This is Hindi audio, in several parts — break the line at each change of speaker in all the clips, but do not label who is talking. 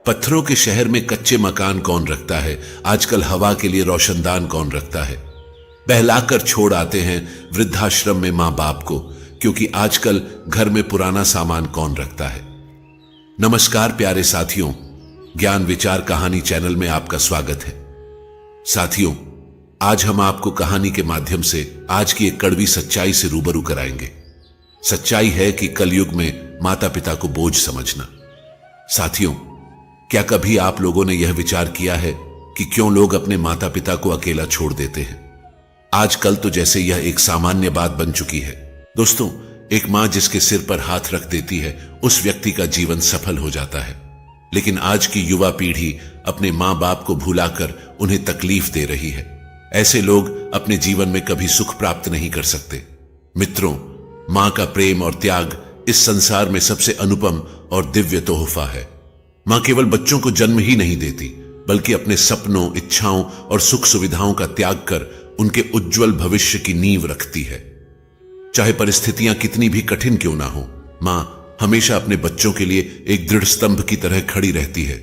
पत्थरों के शहर में कच्चे मकान कौन रखता है, आजकल हवा के लिए रोशनदान कौन रखता है। बहलाकर छोड़ आते हैं वृद्धाश्रम में मां बाप को, क्योंकि आजकल घर में पुराना सामान कौन रखता है। नमस्कार प्यारे साथियों, ज्ञान विचार कहानी चैनल में आपका स्वागत है। साथियों, आज हम आपको कहानी के माध्यम से आज की एक कड़वी सच्चाई से रूबरू कराएंगे। सच्चाई है कि कलयुग में माता पिता को बोझ समझना। साथियों, क्या कभी आप लोगों ने यह विचार किया है कि क्यों लोग अपने माता पिता को अकेला छोड़ देते हैं? आजकल तो जैसे यह एक सामान्य बात बन चुकी है। दोस्तों, एक मां जिसके सिर पर हाथ रख देती है, उस व्यक्ति का जीवन सफल हो जाता है। लेकिन आज की युवा पीढ़ी अपने मां बाप को भुलाकर उन्हें तकलीफ दे रही है। ऐसे लोग अपने जीवन में कभी सुख प्राप्त नहीं कर सकते। मित्रों, मां का प्रेम और त्याग इस संसार में सबसे अनुपम और दिव्य तोहफा है। मां केवल बच्चों को जन्म ही नहीं देती, बल्कि अपने सपनों, इच्छाओं और सुख सुविधाओं का त्याग कर उनके उज्जवल भविष्य की नींव रखती है। चाहे परिस्थितियां कितनी भी कठिन क्यों ना हो, मां हमेशा अपने बच्चों के लिए एक दृढ़ स्तंभ की तरह खड़ी रहती है।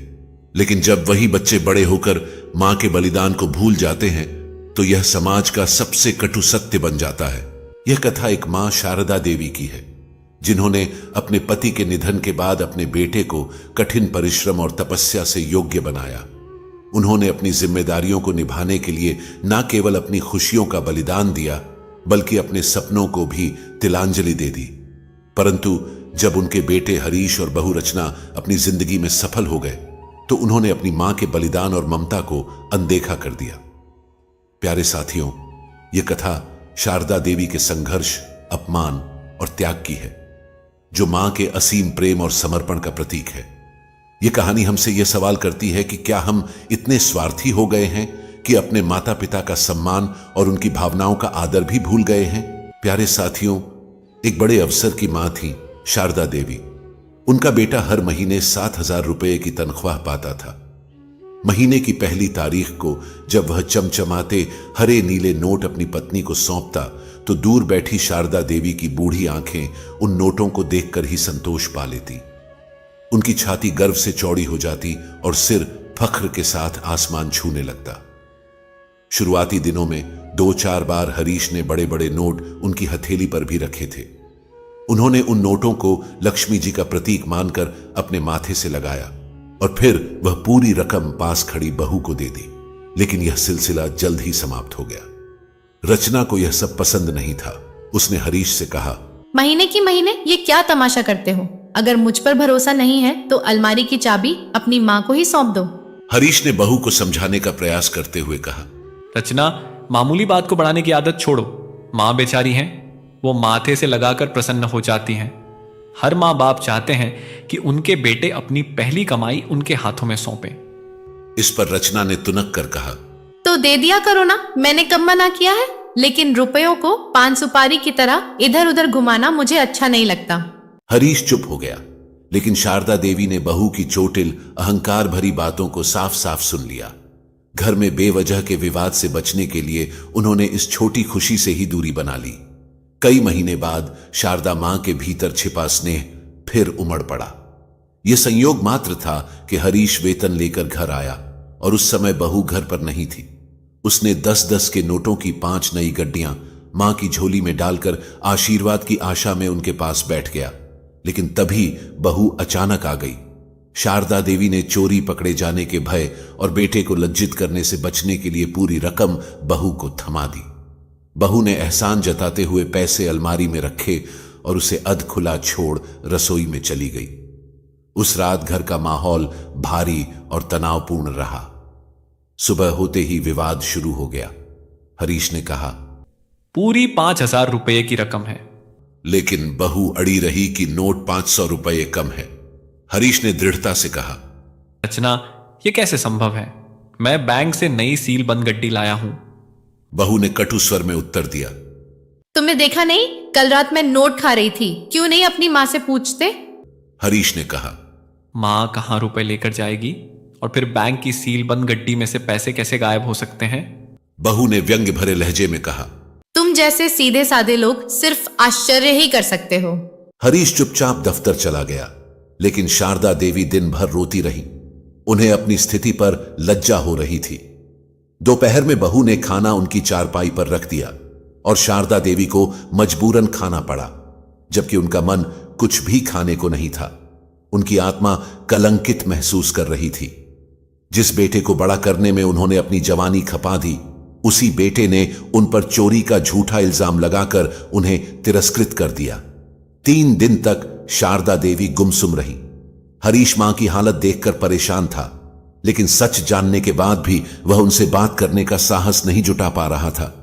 लेकिन जब वही बच्चे बड़े होकर मां के बलिदान को भूल जाते हैं, तो यह समाज का सबसे कटु सत्य बन जाता है। यह कथा एक मां शारदा देवी की है, जिन्होंने अपने पति के निधन के बाद अपने बेटे को कठिन परिश्रम और तपस्या से योग्य बनाया। उन्होंने अपनी जिम्मेदारियों को निभाने के लिए न केवल अपनी खुशियों का बलिदान दिया, बल्कि अपने सपनों को भी तिलांजलि दे दी। परंतु जब उनके बेटे हरीश और बहू रचना अपनी जिंदगी में सफल हो गए, तो उन्होंने अपनी मां के बलिदान और ममता को अनदेखा कर दिया। प्यारे साथियों, यह कथा शारदा देवी के संघर्ष, अपमान और त्याग की है, जो मां के असीम प्रेम और समर्पण का प्रतीक है। यह कहानी हमसे यह सवाल करती है कि क्या हम इतने स्वार्थी हो गए हैं कि अपने माता पिता का सम्मान और उनकी भावनाओं का आदर भी भूल गए हैं? प्यारे साथियों, एक बड़े अफसर की मां थी शारदा देवी। उनका बेटा हर महीने 7,000 रुपए की तनख्वाह पाता था। महीने की पहली तारीख को जब वह चमचमाते हरे नीले नोट अपनी पत्नी को सौंपता, तो दूर बैठी शारदा देवी की बूढ़ी आंखें उन नोटों को देखकर ही संतोष पा लेती। उनकी छाती गर्व से चौड़ी हो जाती और सिर फख्र के साथ आसमान छूने लगता। शुरुआती दिनों में 2-4 बार हरीश ने बड़े बड़े नोट उनकी हथेली पर भी रखे थे। उन्होंने उन नोटों को लक्ष्मी जी का प्रतीक मानकर अपने माथे से लगाया और फिर वह पूरी रकम पास खड़ी बहू को दे दी। लेकिन यह सिलसिला जल्द ही समाप्त हो गया। रचना को यह सब पसंद नहीं था। उसने हरीश से कहा,
महीने की महीने ये क्या तमाशा करते हो? अगर मुझ पर भरोसा नहीं है तो अलमारी की चाबी अपनी माँ को ही सौंप दो।
हरीश ने बहू को समझाने का प्रयास करते हुए कहा,
रचना, मामूली बात को बढ़ाने की आदत छोड़ो। माँ बेचारी हैं, वो माथे से लगाकर प्रसन्न हो जाती हैं। हर माँ बाप चाहते हैं कि उनके बेटे अपनी पहली कमाई उनके हाथों में सौंपें।
इस पर रचना ने तुनक कर कहा,
तो दे दिया करो ना, मैंने कब मना किया है? लेकिन रुपयों को पान सुपारी की तरह इधर उधर घुमाना मुझे अच्छा नहीं लगता।
हरीश चुप हो गया, लेकिन शारदा देवी ने बहू की चोटिल अहंकार भरी बातों को साफ साफ सुन लिया। घर में बेवजह के विवाद से बचने के लिए उन्होंने इस छोटी खुशी से ही दूरी बना ली। कई महीने बाद शारदा मां के भीतर छिपा स्नेह फिर उमड़ पड़ा। यह संयोग मात्र था कि हरीश वेतन लेकर घर आया और उस समय बहू घर पर नहीं थी। उसने 10-10 के नोटों की 5 नई गड्डियां मां की झोली में डालकर आशीर्वाद की आशा में उनके पास बैठ गया। लेकिन तभी बहू अचानक आ गई। शारदा देवी ने चोरी पकड़े जाने के भय और बेटे को लज्जित करने से बचने के लिए पूरी रकम बहू को थमा दी। बहू ने एहसान जताते हुए पैसे अलमारी में रखे और उसे अधखुला छोड़ रसोई में चली गई। उस रात घर का माहौल भारी और तनावपूर्ण रहा। सुबह होते ही विवाद शुरू हो गया। हरीश ने कहा,
पूरी 5,000 रुपये की रकम है।
लेकिन बहू अड़ी रही कि नोट 500 रुपये कम है। हरीश ने दृढ़ता से कहा,
रचना, यह कैसे संभव है? मैं बैंक से नई सील बंद गड्डी लाया हूं।
बहू ने कटु स्वर में उत्तर दिया,
तुमने देखा नहीं, कल रात मैं नोट खा रही थी, क्यों नहीं अपनी माँ से पूछते?
हरीश ने कहा,
मां कहां रुपए लेकर जाएगी? और फिर बैंक की सील बंद गड्डी में से पैसे कैसे गायब हो सकते हैं?
बहू ने व्यंग्य भरे लहजे में कहा,
तुम जैसे सीधे साधे लोग सिर्फ आश्चर्य ही कर सकते हो।
हरीश चुपचाप दफ्तर चला गया, लेकिन शारदा देवी दिन भर रोती रही। उन्हें अपनी स्थिति पर लज्जा हो रही थी। दोपहर में बहू ने खाना उनकी चारपाई पर रख दिया और शारदा देवी को मजबूरन खाना पड़ा, जबकि उनका मन कुछ भी खाने को नहीं था। उनकी आत्मा कलंकित महसूस कर रही थी। जिस बेटे को बड़ा करने में उन्होंने अपनी जवानी खपा दी, उसी बेटे ने उन पर चोरी का झूठा इल्जाम लगाकर उन्हें तिरस्कृत कर दिया। 3 दिन तक शारदा देवी गुमसुम रही। हरीश मां की हालत देखकर परेशान था, लेकिन सच जानने के बाद भी वह उनसे बात करने का साहस नहीं जुटा पा रहा था।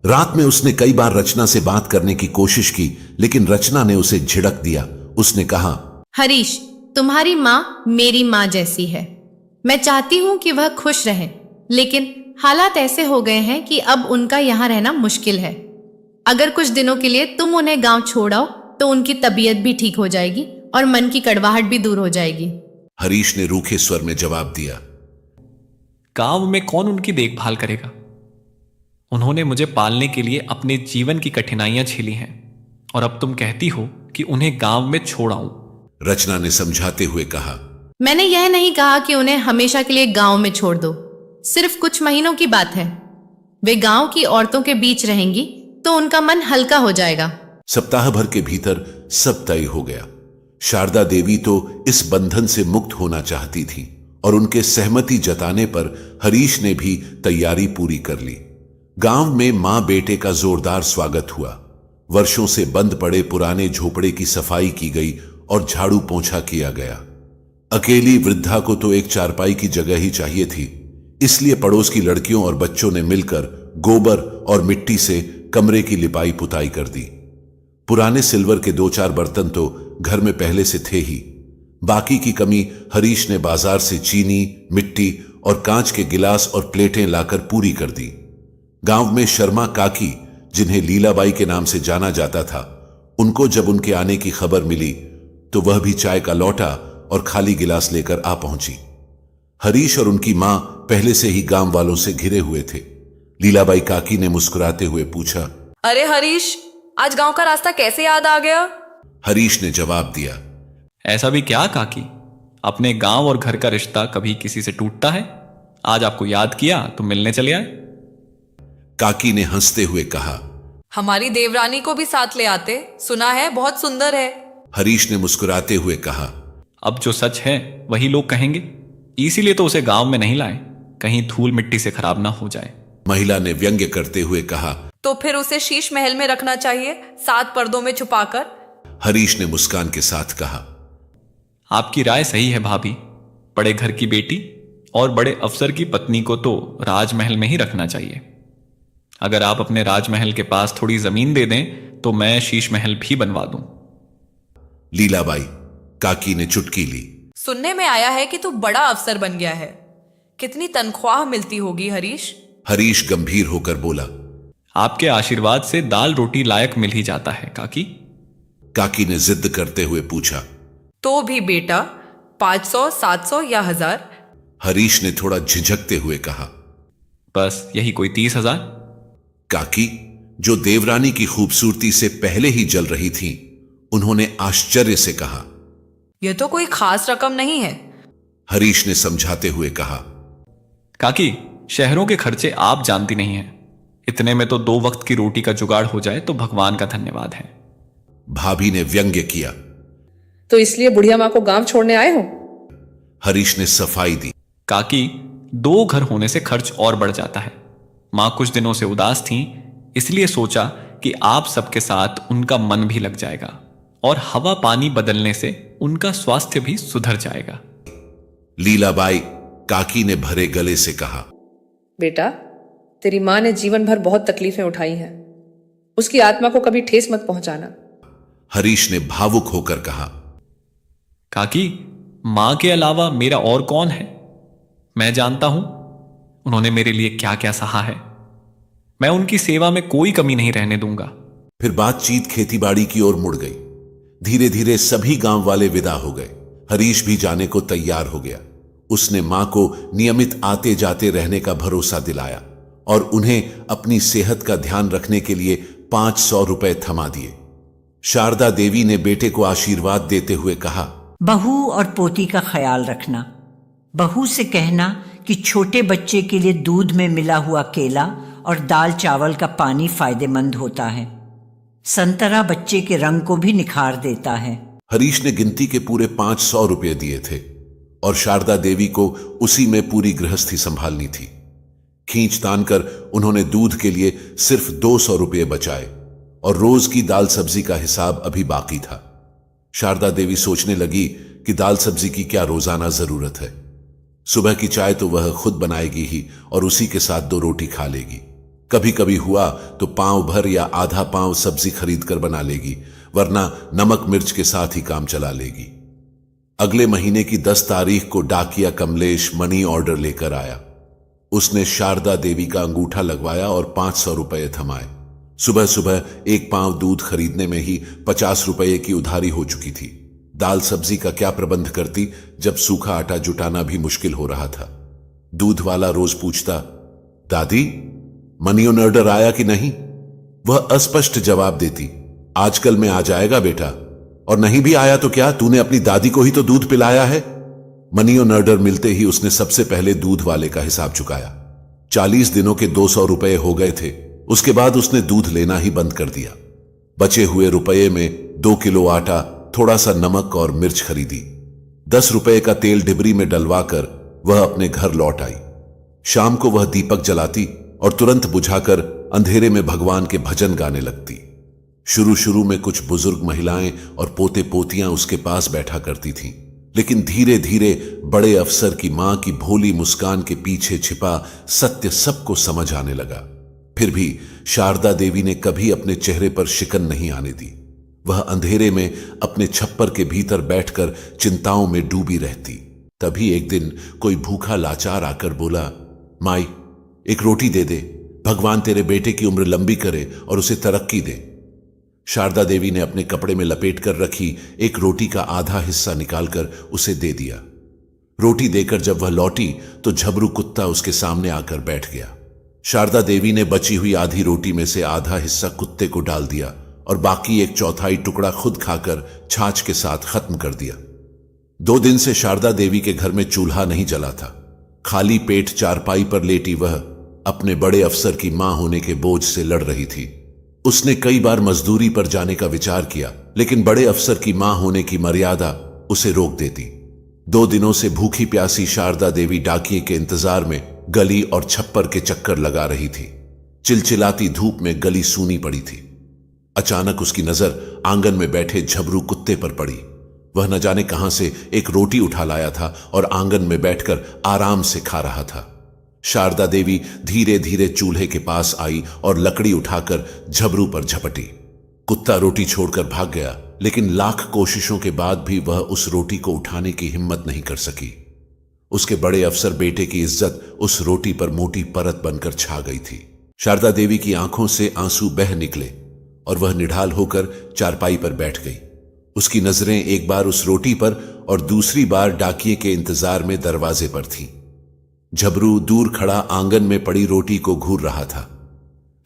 रात में उसने कई बार रचना से बात करने की कोशिश की, लेकिन रचना ने उसे झिड़क दिया। उसने कहा,
हरीश, तुम्हारी माँ मेरी माँ जैसी है। मैं चाहती हूँ कि वह खुश रहें, लेकिन हालात ऐसे हो गए हैं कि अब उनका यहाँ रहना मुश्किल है। अगर कुछ दिनों के लिए तुम उन्हें गांव छोड़ आओ तो उनकी तबीयत भी ठीक हो जाएगी और मन की कड़वाहट भी दूर हो जाएगी।
हरीश ने रूखे स्वर में जवाब दिया,
गांव में कौन उनकी देखभाल करेगा? उन्होंने मुझे पालने के लिए अपने जीवन की कठिनाइयां झेली हैं, और अब तुम कहती हो कि उन्हें गांव में छोड़ आऊं।
रचना ने समझाते हुए कहा,
मैंने यह नहीं कहा कि उन्हें हमेशा के लिए गांव में छोड़ दो। सिर्फ कुछ महीनों की बात है। वे गांव की औरतों के बीच रहेंगी तो उनका मन हल्का हो जाएगा।
सप्ताह भर के भीतर सब तय हो गया। शारदा देवी तो इस बंधन से मुक्त होना चाहती थी और उनके सहमति जताने पर हरीश ने भी तैयारी पूरी कर ली। गांव में मां बेटे का जोरदार स्वागत हुआ। वर्षों से बंद पड़े पुराने झोपड़े की सफाई की गई और झाड़ू पोंछा किया गया। अकेली वृद्धा को तो एक चारपाई की जगह ही चाहिए थी, इसलिए पड़ोस की लड़कियों और बच्चों ने मिलकर गोबर और मिट्टी से कमरे की लिपाई पुताई कर दी। पुराने सिल्वर के 2-4 बर्तन तो घर में पहले से थे ही। बाकी की कमी हरीश ने बाजार से चीनी, मिट्टी और कांच के गिलास और प्लेटें लाकर पूरी कर दी। गांव में शर्मा काकी, जिन्हें लीलाबाई के नाम से जाना जाता था, उनको जब उनके आने की खबर मिली तो वह भी चाय का लौटा और खाली गिलास लेकर आ पहुंची। हरीश और उनकी मां पहले से ही गांव वालों से घिरे हुए थे। लीलाबाई काकी ने मुस्कुराते हुए पूछा,
अरे हरीश, आज गांव का रास्ता कैसे याद आ गया?
हरीश ने जवाब दिया,
ऐसा भी क्या काकी, अपने गांव और घर का रिश्ता कभी किसी से टूटता है? आज आपको याद किया तो मिलने चले आए।
काकी ने हंसते हुए कहा,
हमारी देवरानी को भी साथ ले आते, सुना है बहुत सुंदर है।
हरीश ने मुस्कुराते हुए कहा,
अब जो सच है वही लोग कहेंगे, इसीलिए तो उसे गांव में नहीं लाए, कहीं धूल मिट्टी से खराब ना हो जाए।
महिला ने व्यंग्य करते हुए कहा,
तो फिर उसे शीश महल में रखना चाहिए, 7 पर्दों में छुपाकर।
हरीश ने मुस्कान के साथ कहा,
आपकी राय सही है भाभी। बड़े घर की बेटी और बड़े अफसर की पत्नी को तो राजमहल में ही रखना चाहिए। अगर आप अपने राजमहल के पास थोड़ी जमीन दे दें तो मैं शीश महल भी बनवा दूं।
लीलाबाई काकी ने चुटकी ली,
सुनने में आया है कि तू बड़ा अफसर बन गया है। कितनी तनख्वाह मिलती होगी हरीश?
हरीश गंभीर होकर बोला,
आपके आशीर्वाद से दाल रोटी लायक मिल ही जाता है काकी।
काकी ने जिद करते हुए पूछा,
तो भी बेटा 500, 700 या 1000?
हरीश ने थोड़ा झिझकते हुए कहा,
बस यही कोई 30,000।
काकी, जो देवरानी की खूबसूरती से पहले ही जल रही थीं, उन्होंने आश्चर्य से कहा,
यह तो कोई खास रकम नहीं है।
हरीश ने समझाते हुए कहा,
काकी, शहरों के खर्चे आप जानती नहीं हैं। इतने में तो 2 वक्त की रोटी का जुगाड़ हो जाए तो भगवान का धन्यवाद है।
भाभी ने व्यंग्य किया,
तो इसलिए बुढ़िया माँ को गांव छोड़ने आए हो?
हरीश ने सफाई दी,
काकी, 2 घर होने से खर्च और बढ़ जाता है। मां कुछ दिनों से उदास थीं, इसलिए सोचा कि आप सबके साथ उनका मन भी लग जाएगा और हवा पानी बदलने से उनका स्वास्थ्य भी सुधर जाएगा।
लीलाबाई काकी ने भरे गले से कहा,
बेटा, तेरी माँ ने जीवन भर बहुत तकलीफें उठाई हैं। उसकी आत्मा को कभी ठेस मत पहुंचाना।
हरीश ने भावुक होकर कहा,
काकी, मां के अलावा मेरा और कौन है? मैं जानता हूं उन्होंने मेरे लिए क्या क्या सहा है। मैं उनकी सेवा में कोई कमी नहीं रहने दूंगा।
फिर बातचीत खेतीबाड़ी की ओर मुड़ गई। धीरे धीरे सभी गांव वाले विदा हो गए। हरीश भी जाने को तैयार हो गया। उसने मां को नियमित आते जाते रहने का भरोसा दिलाया और उन्हें अपनी सेहत का ध्यान रखने के लिए 500 रुपए थमा दिए। शारदा देवी ने बेटे को आशीर्वाद देते हुए कहा,
बहू और पोती का ख्याल रखना। बहू से कहना कि छोटे बच्चे के लिए दूध में मिला हुआ केला और दाल चावल का पानी फायदेमंद होता है। संतरा बच्चे के रंग को भी निखार देता है।
हरीश ने गिनती के पूरे 500 रुपये दिए थे और शारदा देवी को उसी में पूरी गृहस्थी संभालनी थी। खींच तान कर उन्होंने दूध के लिए सिर्फ 200 रुपये बचाए और रोज की दाल सब्जी का हिसाब अभी बाकी था। शारदा देवी सोचने लगी कि दाल सब्जी की क्या रोजाना जरूरत है। सुबह की चाय तो वह खुद बनाएगी ही और उसी के साथ 2 रोटी खा लेगी। कभी कभी हुआ तो पांव भर या आधा पांव सब्जी खरीद कर बना लेगी, वरना नमक मिर्च के साथ ही काम चला लेगी। अगले महीने की 10 तारीख को डाकिया कमलेश मनी ऑर्डर लेकर आया। उसने शारदा देवी का अंगूठा लगवाया और 500 रुपये थमाए। सुबह सुबह 1 पांव दूध खरीदने में ही 50 रुपये की उधारी हो चुकी थी। दाल सब्जी का क्या प्रबंध करती जब सूखा आटा जुटाना भी मुश्किल हो रहा था। दूध वाला रोज पूछता, दादी मनी ऑर्डर आया कि नहीं? वह अस्पष्ट जवाब देती, आजकल में आ जाएगा बेटा, और नहीं भी आया तो क्या, तूने अपनी दादी को ही तो दूध पिलाया है। मनी ऑर्डर मिलते ही उसने सबसे पहले दूध वाले का हिसाब चुकाया। 40 दिनों के 200 रुपये हो गए थे। उसके बाद उसने दूध लेना ही बंद कर दिया। बचे हुए रुपये में 2 किलो आटा, थोड़ा सा नमक और मिर्च खरीदी। 10 रुपये का तेल डिबरी में डलवाकर वह अपने घर लौट आई। शाम को वह दीपक जलाती और तुरंत बुझाकर अंधेरे में भगवान के भजन गाने लगती। शुरू शुरू में कुछ बुजुर्ग महिलाएं और पोते पोतियां उसके पास बैठा करती थीं, लेकिन धीरे धीरे बड़े अफसर की मां की भोली मुस्कान के पीछे छिपा सत्य सबको समझ आने लगा। फिर भी शारदा देवी ने कभी अपने चेहरे पर शिकन नहीं आने दी। वह अंधेरे में अपने छप्पर के भीतर बैठकर चिंताओं में डूबी रहती। तभी एक दिन कोई भूखा लाचार आकर बोला, माई एक रोटी दे दे, भगवान तेरे बेटे की उम्र लंबी करे और उसे तरक्की दे। शारदा देवी ने अपने कपड़े में लपेट कर रखी एक रोटी का आधा हिस्सा निकालकर उसे दे दिया। रोटी देकर जब वह लौटी तो झबरू कुत्ता उसके सामने आकर बैठ गया। शारदा देवी ने बची हुई आधी रोटी में से आधा हिस्सा कुत्ते को डाल दिया और बाकी 1/4 टुकड़ा खुद खाकर छाछ के साथ खत्म कर दिया। 2 दिन से शारदा देवी के घर में चूल्हा नहीं जला था। खाली पेट चारपाई पर लेटी वह अपने बड़े अफसर की मां होने के बोझ से लड़ रही थी। उसने कई बार मजदूरी पर जाने का विचार किया, लेकिन बड़े अफसर की मां होने की मर्यादा उसे रोक देती। 2 दिनों से भूखी प्यासी शारदा देवी डाकिये के इंतजार में गली और छप्पर के चक्कर लगा रही थी। चिलचिलाती धूप में गली सूनी पड़ी थी। अचानक उसकी नजर आंगन में बैठे झबरू कुत्ते पर पड़ी। वह न जाने कहां से एक रोटी उठा लाया था और आंगन में बैठकर आराम से खा रहा था। शारदा देवी धीरे धीरे चूल्हे के पास आई और लकड़ी उठाकर झबरू पर झपटी। कुत्ता रोटी छोड़कर भाग गया, लेकिन लाख कोशिशों के बाद भी वह उस रोटी को उठाने की हिम्मत नहीं कर सकी। उसके बड़े अफसर बेटे की इज्जत उस रोटी पर मोटी परत बनकर छा गई थी। शारदा देवी की आंखों से आंसू बह निकले और वह निढाल होकर चारपाई पर बैठ गई। उसकी नजरें एक बार उस रोटी पर और दूसरी बार डाकिये के इंतजार में दरवाजे पर थीं। झबरू दूर खड़ा आंगन में पड़ी रोटी को घूर रहा था।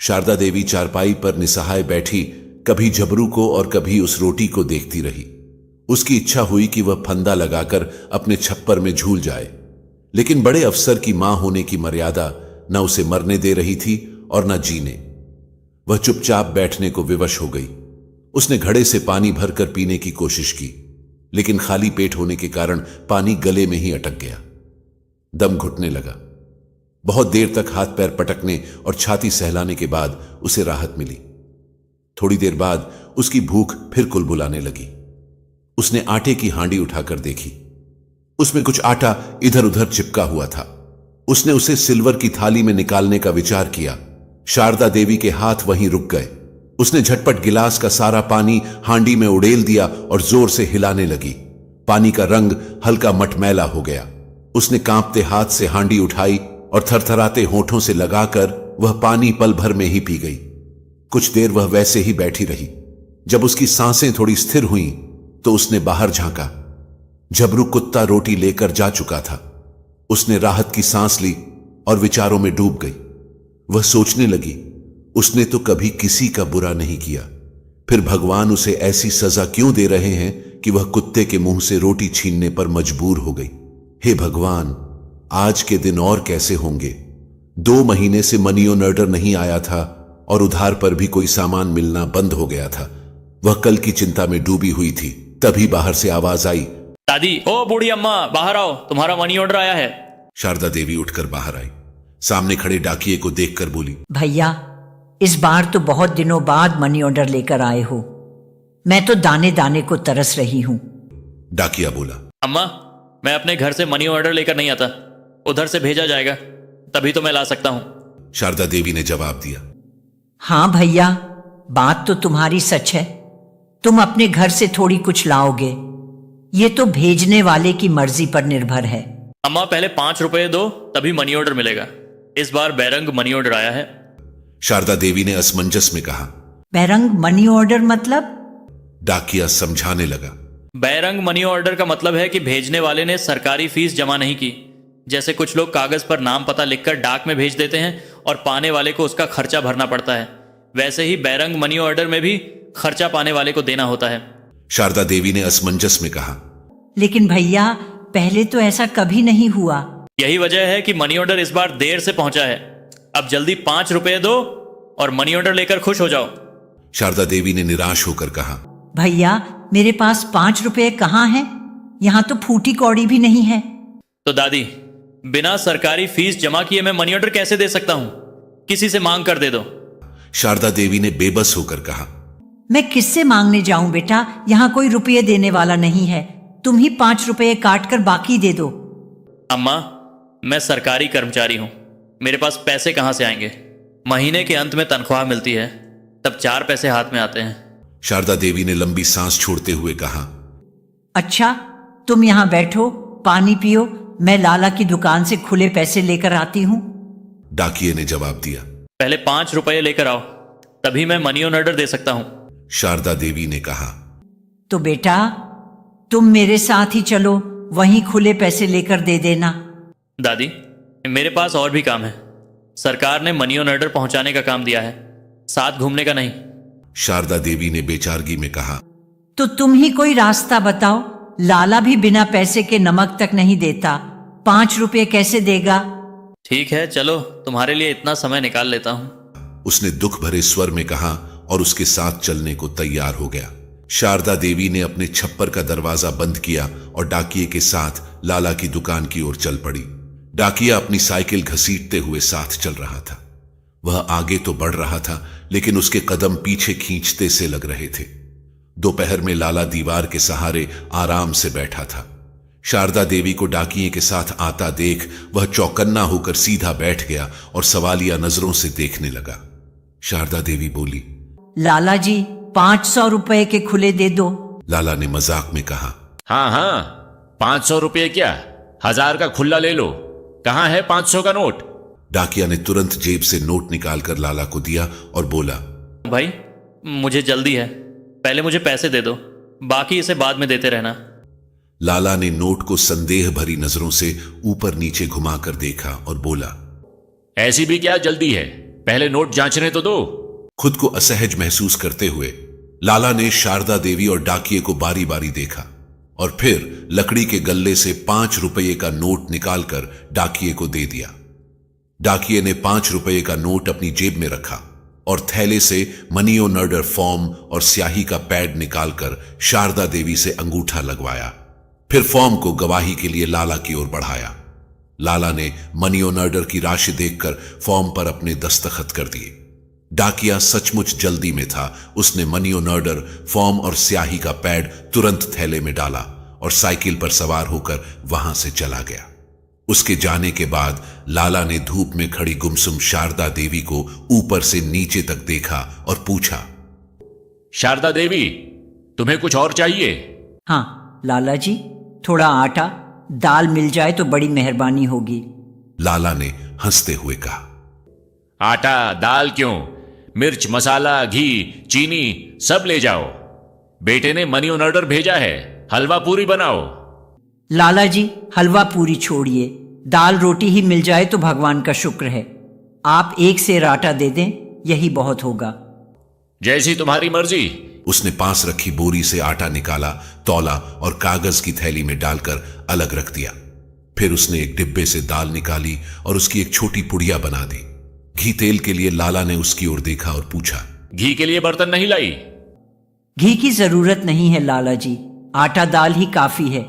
शारदा देवी चारपाई पर निसहाय बैठी कभी झबरू को और कभी उस रोटी को देखती रही। उसकी इच्छा हुई कि वह फंदा लगाकर अपने छप्पर में झूल जाए, लेकिन बड़े अफसर की मां होने की मर्यादा न उसे मरने दे रही थी और न जीने। वह चुपचाप बैठने को विवश हो गई। उसने घड़े से पानी भरकर पीने की कोशिश की, लेकिन खाली पेट होने के कारण पानी गले में ही अटक गया। दम घुटने लगा। बहुत देर तक हाथ पैर पटकने और छाती सहलाने के बाद उसे राहत मिली। थोड़ी देर बाद उसकी भूख फिर कुलबुलाने लगी। उसने आटे की हांडी उठाकर देखी। उसमें कुछ आटा इधर उधर चिपका हुआ था। उसने उसे सिल्वर की थाली में निकालने का विचार किया। शारदा देवी के हाथ वहीं रुक गए। उसने झटपट गिलास का सारा पानी हांडी में उड़ेल दिया और जोर से हिलाने लगी। पानी का रंग हल्का मटमैला हो गया। उसने कांपते हाथ से हांडी उठाई और थरथराते होठों से लगाकर वह पानी पल भर में ही पी गई। कुछ देर वह वैसे ही बैठी रही। जब उसकी सांसें थोड़ी स्थिर हुईं, तो उसने बाहर झांका। झबरू कुत्ता रोटी लेकर जा चुका था। उसने राहत की सांस ली और विचारों में डूब गई। वह सोचने लगी, उसने तो कभी किसी का बुरा नहीं किया, फिर भगवान उसे ऐसी सजा क्यों दे रहे हैं कि वह कुत्ते के मुंह से रोटी छीनने पर मजबूर हो गई। हे भगवान, आज के दिन और कैसे होंगे। 2 महीने से मनी ऑर्डर नहीं आया था और उधार पर भी कोई सामान मिलना बंद हो गया था। वह कल की चिंता में डूबी हुई थी। तभी बाहर से आवाज आई,
दादी, ओ बूढ़ी अम्मा, बाहर आओ, तुम्हारा मनी ऑर्डर आया है।
शारदा देवी उठकर बाहर आई। सामने खड़े डाकिये को देखकर बोली,
भैया, इस बार तो बहुत दिनों बाद मनी ऑर्डर लेकर आए हो। मैं तो दाने दाने को तरस रही हूं।
डाकिया बोला,
अम्मा, मैं अपने घर से मनी ऑर्डर लेकर नहीं आता, उधर से भेजा जाएगा, तभी तो मैं ला सकता हूं।
शारदा देवी ने जवाब दिया,
हाँ भैया, बात तो तुम्हारी सच है। तुम अपने घर से थोड़ी कुछ लाओगे, ये तो भेजने वाले की मर्जी पर निर्भर है।
अम्मा, पहले 5 रुपए दो, तभी मनी ऑर्डर मिलेगा। इस बार बैरंग मनी ऑर्डर आया है।
शारदा देवी ने असमंजस में कहा।
बैरंग मनी ऑर्डर मतलब?
डाकिया समझाने लगा,
बैरंग मनी ऑर्डर का मतलब है कि भेजने वाले ने सरकारी फीस जमा नहीं की। जैसे कुछ लोग कागज पर नाम पता लिखकर डाक में भेज देते हैं और पाने वाले को उसका खर्चा भरना पड़ता है, वैसे ही बैरंग मनी ऑर्डर में भी खर्चा पाने वाले को देना होता है।
शारदा देवी ने असमंजस में कहा,
लेकिन भैया, पहले तो ऐसा कभी नहीं हुआ।
यही वजह है कि मनी ऑर्डर इस बार देर से पहुंचा है। अब जल्दी 5 रुपए दो और मनी ऑर्डर लेकर खुश हो जाओ।
शारदा देवी ने निराश होकर कहा,
भैया, मेरे पास 5 रुपए कहाँ हैं? यहाँ तो फूटी कौड़ी भी नहीं है।
तो दादी, बिना सरकारी फीस जमा किए मैं मनी ऑर्डर कैसे दे सकता हूं? किसी से मांग कर दे दो।
शारदा देवी ने बेबस होकर कहा,
मैं किससे मांगने जाऊं बेटा? यहाँ कोई रुपये देने वाला नहीं है। तुम ही 5 रुपए काट कर बाकी दे दो।
अम्मा, मैं सरकारी कर्मचारी हूं, मेरे पास पैसे कहां से आएंगे? महीने के अंत में तनख्वाह मिलती है, तब 4 पैसे हाथ में आते हैं।
शारदा देवी ने लंबी सांस छोड़ते हुए कहा,
अच्छा, तुम यहाँ बैठो, पानी पियो, मैं लाला की दुकान से खुले पैसे लेकर आती हूँ।
डाकिये ने जवाब दिया।
पहले 5 रुपए लेकर आओ, तभी मैं मनी ऑर्डर दे सकता हूं।
शारदा देवी ने कहा,
तो बेटा, तुम मेरे साथ ही चलो, वहीं खुले पैसे लेकर दे देना।
दादी, मेरे पास और भी काम है। सरकार ने मनी ऑर्डर पहुंचाने का काम दिया है, साथ घूमने का नहीं।
शारदा देवी ने बेचारगी में कहा,
तो तुम ही कोई रास्ता बताओ। लाला भी बिना पैसे के नमक तक नहीं देता, 5 रुपए कैसे देगा?
ठीक है, चलो, तुम्हारे लिए इतना समय निकाल लेता हूं।
उसने दुख भरे स्वर में कहा और उसके साथ चलने को तैयार हो गया। शारदा देवी ने अपने छप्पर का दरवाजा बंद किया और डाकिये के साथ लाला की दुकान की ओर चल पड़ी। डाकिया अपनी साइकिल घसीटते हुए साथ चल रहा था। वह आगे तो बढ़ रहा था, लेकिन उसके कदम पीछे खींचते से लग रहे थे। दोपहर में लाला दीवार के सहारे आराम से बैठा था। शारदा देवी को डाकिये के साथ आता देख वह चौकन्ना होकर सीधा बैठ गया और सवालिया नजरों से देखने लगा। शारदा देवी बोली,
लाला जी, 500 रुपए के खुले दे दो।
लाला ने मजाक में कहा,
हाँ हाँ, 500 रुपये क्या, 1000 का खुला ले लो। कहाँ है 500 का नोट?
डाकिया ने तुरंत जेब से नोट निकालकर लाला को दिया और बोला,
भाई, मुझे जल्दी है, पहले मुझे पैसे दे दो, बाकी इसे बाद में देते रहना।
लाला ने नोट को संदेह भरी नजरों से ऊपर नीचे घुमाकर देखा और बोला,
ऐसी भी क्या जल्दी है, पहले नोट जांचने तो दो।
खुद को असहज महसूस करते हुए लाला ने शारदा देवी और डाकिये को बारी बारी देखा और फिर लकड़ी के गल्ले से 5 रुपये का नोट निकालकर डाकिये को दे दिया। डाकिये ने 5 रुपये का नोट अपनी जेब में रखा और थैले से मनी ऑर्डर फॉर्म और स्याही का पैड निकालकर शारदा देवी से अंगूठा लगवाया। फिर फॉर्म को गवाही के लिए लाला की ओर बढ़ाया। लाला ने मनी ऑर्डर की राशि देखकर फॉर्म पर अपने दस्तखत कर दिए। डाकिया सचमुच जल्दी में था। उसने मनी ऑर्डर फॉर्म और स्याही का पैड तुरंत थैले में डाला और साइकिल पर सवार होकर वहां से चला गया। उसके जाने के बाद लाला ने धूप में खड़ी गुमसुम शारदा देवी को ऊपर से नीचे तक देखा और पूछा,
शारदा देवी, तुम्हें कुछ और चाहिए?
हाँ लाला जी, थोड़ा आटा दाल मिल जाए तो बड़ी मेहरबानी होगी।
लाला ने हंसते हुए कहा।
आटा दाल क्यों, मिर्च मसाला घी चीनी सब ले जाओ। बेटे ने मनी ऑर्डर भेजा है, हलवा पूरी बनाओ।
लाला जी, हलवा पूरी छोड़िए, दाल रोटी ही मिल जाए तो भगवान का शुक्र है। आप 1 सेर आटा दे दें, यही बहुत होगा।
जैसी तुम्हारी मर्जी।
उसने पास रखी बोरी से आटा निकाला, तौला और कागज की थैली में डालकर अलग रख दिया। फिर उसने एक डिब्बे से दाल निकाली और उसकी एक छोटी पुड़िया बना दी। घी तेल के लिए लाला ने उसकी ओर देखा और पूछा,
घी के लिए बर्तन नहीं लाई?
घी की जरूरत नहीं है लाला जी, आटा दाल ही काफी है।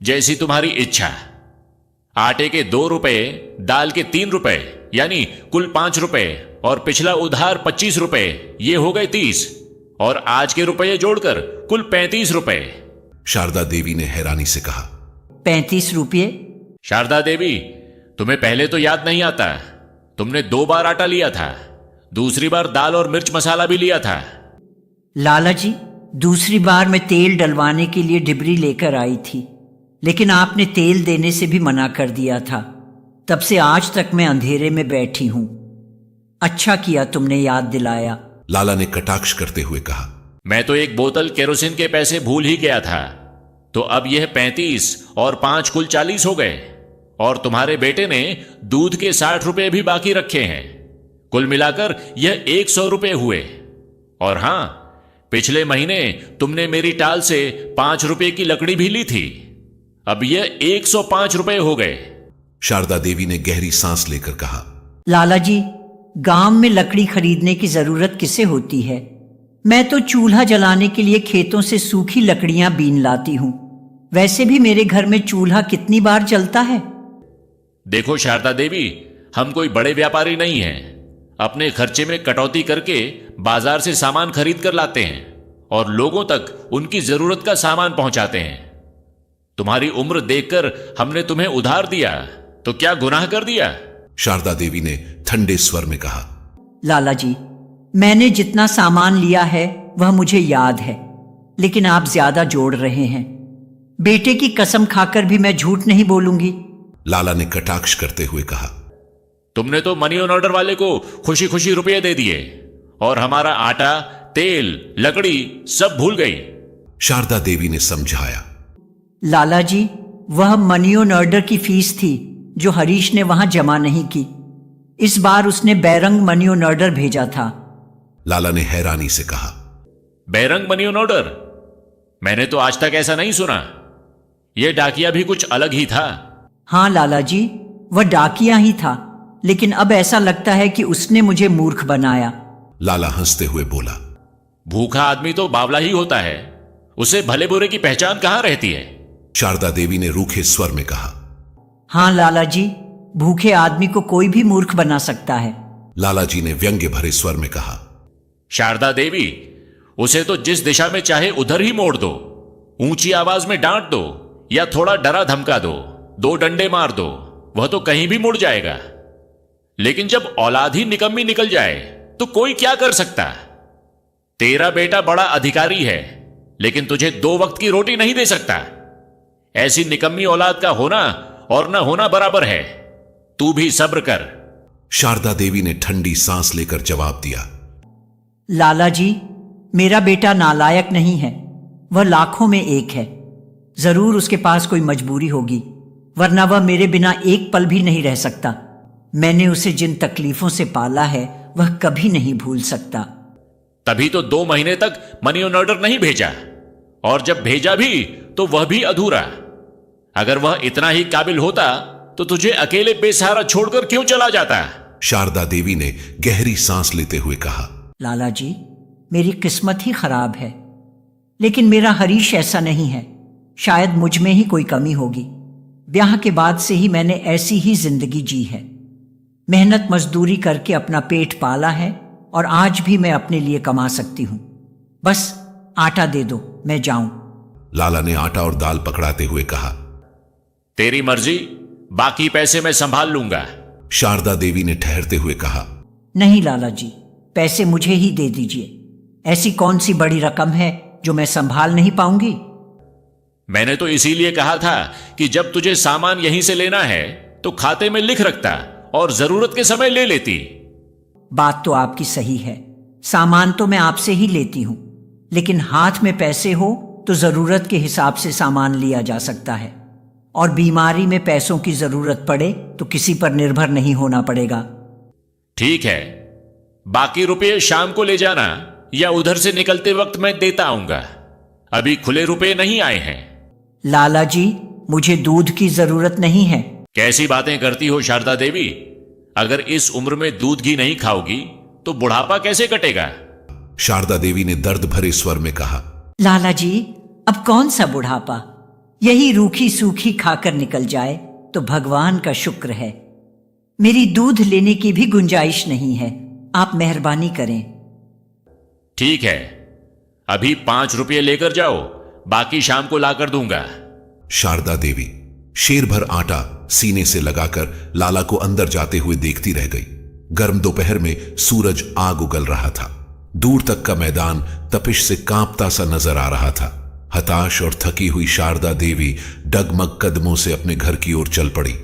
जैसी तुम्हारी इच्छा। आटे के 2 रुपए, दाल के 3 रुपए, यानी कुल 5 रुपए, और पिछला उधार 25 रुपए, ये हो गए 30, और आज के रुपये जोड़कर कुल 35 रुपए।
शारदा देवी ने हैरानी से कहा,
35 रुपये?
शारदा देवी, तुम्हें पहले तो याद नहीं आता। तुमने 2 बार आटा लिया था, दूसरी बार दाल और मिर्च मसाला भी लिया था।
लाला जी, दूसरी बार मैं तेल डलवाने के लिए डिबरी लेकर आई थी, लेकिन आपने तेल देने से भी मना कर दिया था। तब से आज तक मैं अंधेरे में बैठी हूं। अच्छा किया तुमने याद दिलाया।
लाला ने कटाक्ष करते हुए कहा,
मैं तो एक बोतल केरोसिन के पैसे भूल ही गया था। तो अब यह 35 और 5 कुल 40 हो गए, और तुम्हारे बेटे ने दूध के 60 रुपए भी बाकी रखे हैं। कुल मिलाकर यह 100 रुपए हुए। और हां, पिछले महीने तुमने मेरी टाल से 5 रुपए की लकड़ी भी ली थी। अब यह 105 रुपए हो गए।
शारदा देवी ने गहरी सांस लेकर कहा,
लाला जी, गांव में लकड़ी खरीदने की जरूरत किसे होती है? मैं तो चूल्हा जलाने के लिए खेतों से सूखी लकड़ियां बीन लाती हूं। वैसे भी मेरे घर में चूल्हा कितनी बार जलता है।
देखो शारदा देवी, हम कोई बड़े व्यापारी नहीं हैं। अपने खर्चे में कटौती करके बाजार से सामान खरीद कर लाते हैं और लोगों तक उनकी जरूरत का सामान पहुंचाते हैं। तुम्हारी उम्र देखकर हमने तुम्हें उधार दिया, तो क्या गुनाह कर दिया?
शारदा देवी ने ठंडे स्वर में कहा,
लाला जी, मैंने जितना सामान लिया है वह मुझे याद है, लेकिन आप ज्यादा जोड़ रहे हैं। बेटे की कसम खाकर भी मैं झूठ नहीं बोलूंगी।
लाला ने कटाक्ष करते हुए कहा,
तुमने तो मनी ऑर्डर वाले को खुशी खुशी रुपये दे दिए और हमारा आटा, तेल, लकड़ी सब भूल गई।
शारदा देवी ने समझाया,
लाला जी, वह मनी ऑर्डर की फीस थी जो हरीश ने वहां जमा नहीं की। इस बार उसने बैरंग मनी ऑर्डर भेजा था।
लाला ने हैरानी से कहा,
बैरंग मनी ऑर्डर? मैंने तो आज तक ऐसा नहीं सुना। यह डाकिया भी कुछ अलग ही था।
हाँ लाला जी, वह डाकिया ही था, लेकिन अब ऐसा लगता है कि उसने मुझे मूर्ख बनाया।
लाला हंसते हुए बोला,
भूखा आदमी तो बावला ही होता है, उसे भले बुरे की पहचान कहां रहती है।
शारदा देवी ने रूखे स्वर में कहा,
हाँ लाला जी, भूखे आदमी को कोई भी मूर्ख बना सकता है।
लाला जी ने व्यंग्य भरे स्वर में कहा,
शारदा देवी, उसे तो जिस दिशा में चाहे उधर ही मोड़ दो। ऊंची आवाज में डांट दो या थोड़ा डरा धमका दो, 2 डंडे मार दो, वह तो कहीं भी मुड़ जाएगा। लेकिन जब औलाद ही निकम्मी निकल जाए तो कोई क्या कर सकता? तेरा बेटा बड़ा अधिकारी है, लेकिन तुझे 2 वक्त की रोटी नहीं दे सकता। ऐसी निकम्मी औलाद का होना और न होना बराबर है। तू भी सब्र कर।
शारदा देवी ने ठंडी सांस लेकर जवाब दिया,
लाला जी, मेरा बेटा नालायक नहीं है, वह लाखों में एक है। जरूर उसके पास कोई मजबूरी होगी, वरना वह मेरे बिना एक पल भी नहीं रह सकता। मैंने उसे जिन तकलीफों से पाला है वह कभी नहीं भूल सकता।
तभी तो 2 महीने तक मनी ऑर्डर नहीं भेजा, और जब भेजा भी तो वह भी अधूरा। अगर वह इतना ही काबिल होता तो तुझे अकेले बेसहारा छोड़कर क्यों चला जाता?
शारदा देवी ने गहरी सांस लेते हुए कहा,
लाला जी, मेरी किस्मत ही खराब है, लेकिन मेरा हरीश ऐसा नहीं है। शायद मुझ में ही कोई कमी होगी। ब्याह के बाद से ही मैंने ऐसी ही जिंदगी जी है। मेहनत मजदूरी करके अपना पेट पाला है और आज भी मैं अपने लिए कमा सकती हूं। बस आटा दे दो, मैं जाऊं।
लाला ने आटा और दाल पकड़ाते हुए कहा,
तेरी मर्जी, बाकी पैसे मैं संभाल लूंगा।
शारदा देवी ने ठहरते हुए कहा,
नहीं लाला जी, पैसे मुझे ही दे दीजिए। ऐसी कौन सी बड़ी रकम है जो मैं संभाल नहीं पाऊंगी?
मैंने तो इसीलिए कहा था कि जब तुझे सामान यहीं से लेना है तो खाते में लिख रखता और जरूरत के समय ले लेती।
बात तो आपकी सही है, सामान तो मैं आपसे ही लेती हूं, लेकिन हाथ में पैसे हो तो जरूरत के हिसाब से सामान लिया जा सकता है, और बीमारी में पैसों की जरूरत पड़े तो किसी पर निर्भर नहीं होना पड़ेगा।
ठीक है, बाकी रुपये शाम को ले जाना या उधर से निकलते वक्त मैं देता आऊंगा। अभी खुले रुपये नहीं आए हैं।
लाला जी, मुझे दूध की जरूरत नहीं है।
कैसी बातें करती हो शारदा देवी? अगर इस उम्र में दूध घी नहीं खाओगी तो बुढ़ापा कैसे कटेगा?
शारदा देवी ने दर्द भरे स्वर में कहा।
लाला जी, अब कौन सा बुढ़ापा, यही रूखी सूखी खाकर निकल जाए तो भगवान का शुक्र है। मेरी दूध लेने की भी गुंजाइश नहीं है, आप मेहरबानी करें।
ठीक है, अभी 5 रुपये लेकर जाओ, बाकी शाम को लाकर दूंगा।
शारदा देवी शेर भर आटा सीने से लगाकर लाला को अंदर जाते हुए देखती रह गई। गर्म दोपहर में सूरज आग उगल रहा था। दूर तक का मैदान तपिश से कांपता सा नजर आ रहा था। हताश और थकी हुई शारदा देवी डगमग कदमों से अपने घर की ओर चल पड़ी।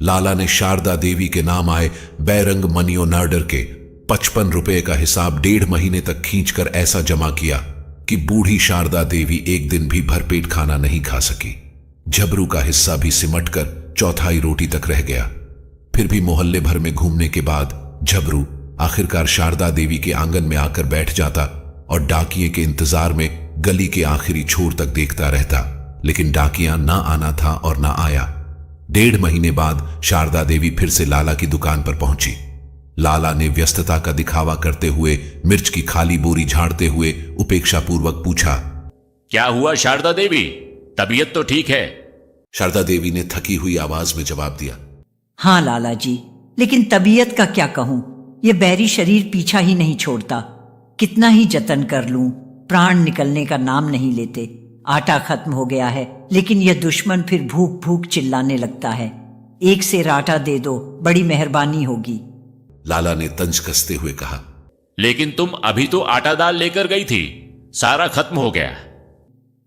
लाला ने शारदा देवी के नाम आए बैरंग मनियो नर्डर के 55 रुपए का हिसाब 1.5 महीने तक खींचकर ऐसा जमा किया कि बूढ़ी शारदा देवी एक दिन भी भरपेट खाना नहीं खा सकी। झबरू का हिस्सा भी सिमटकर 1/4 रोटी तक रह गया। फिर भी मोहल्ले भर में घूमने के बाद झबरू आखिरकार शारदा देवी के आंगन में आकर बैठ जाता और डाकिये के इंतजार में गली के आखिरी छोर तक देखता रहता, लेकिन डाकिया ना आना था और ना आया। 1.5 महीने बाद शारदा देवी फिर से लाला की दुकान पर पहुंची। लाला ने व्यस्तता का दिखावा करते हुए मिर्च की खाली बोरी झाड़ते हुए उपेक्षापूर्वक पूछा,
क्या हुआ शारदा देवी, तबीयत तो ठीक है?
शारदा देवी ने थकी हुई आवाज में जवाब दिया,
हाँ लाला जी, लेकिन तबीयत का क्या कहूं, ये बैरी शरीर पीछा ही नहीं छोड़ता। कितना ही जतन कर लूं, प्राण निकलने का नाम नहीं लेते। आटा खत्म हो गया है, लेकिन यह दुश्मन फिर भूख भूख चिल्लाने लगता है। 1 सेर आटा दे दो, बड़ी मेहरबानी होगी।
लाला ने तंज कसते हुए कहा।
लेकिन तुम अभी तो आटा दाल लेकर गई थी, सारा खत्म हो गया।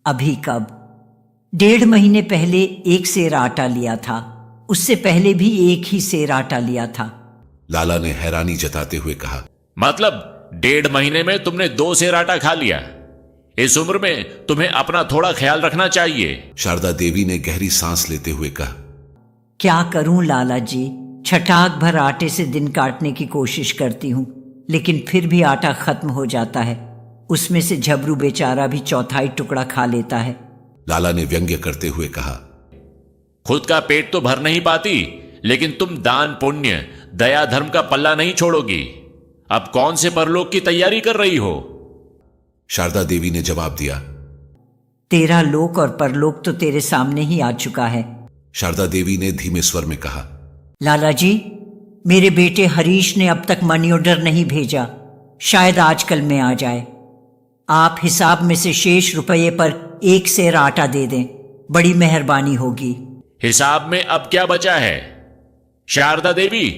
अभी कब? 1.5 महीने पहले 1 सेर आटा लिया था, उससे पहले भी 1 ही सेर आटा लिया था।
लाला ने हैरानी जताते हुए कहा,
मतलब 1.5 महीने में तुमने 2 सेर आटा खा लिया? इस उम्र में तुम्हें अपना थोड़ा ख्याल रखना चाहिए।
शारदा देवी ने गहरी सांस लेते हुए कहा,
क्या करूं लाला जी, छटाक भर आटे से दिन काटने की कोशिश करती हूं, लेकिन फिर भी आटा खत्म हो जाता है। उसमें से झबरू बेचारा भी 1/4 टुकड़ा खा लेता है।
लाला ने व्यंग्य करते हुए कहा,
खुद का पेट तो भर नहीं पाती, लेकिन तुम दान पुण्य दया धर्म का पल्ला नहीं छोड़ोगी। अब कौन से परलोक की तैयारी कर रही हो?
शारदा देवी ने जवाब दिया,
तेरा लोक और परलोक तो तेरे सामने ही आ चुका है।
शारदा देवी ने धीमे स्वर में कहा,
लाला जी, मेरे बेटे हरीश ने अब तक मनी ऑर्डर नहीं भेजा, शायद आजकल में आ जाए। आप हिसाब में से शेष रुपये पर 1 सेर आटा दे दें, बड़ी मेहरबानी होगी।
हिसाब में अब क्या बचा है शारदा देवी?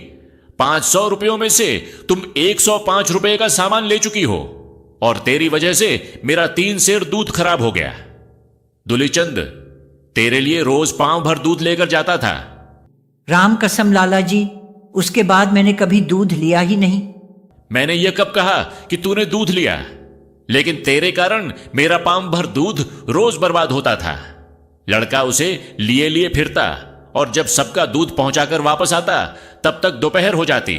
500 रुपयों में से तुम 105 रुपए का सामान ले चुकी हो और तेरी वजह से मेरा 3 सेर दूध खराब हो गया। दुलीचंद तेरे लिए रोज पांव भर दूध लेकर जाता था।
राम कसम लाला जी, उसके बाद मैंने कभी दूध लिया ही नहीं।
मैंने यह कब कहा कि तूने दूध लिया? लेकिन तेरे कारण मेरा पांव भर दूध रोज बर्बाद होता था। लड़का उसे लिए लिए फिरता और जब सबका दूध पहुंचाकर वापस आता तब तक दोपहर हो जाती।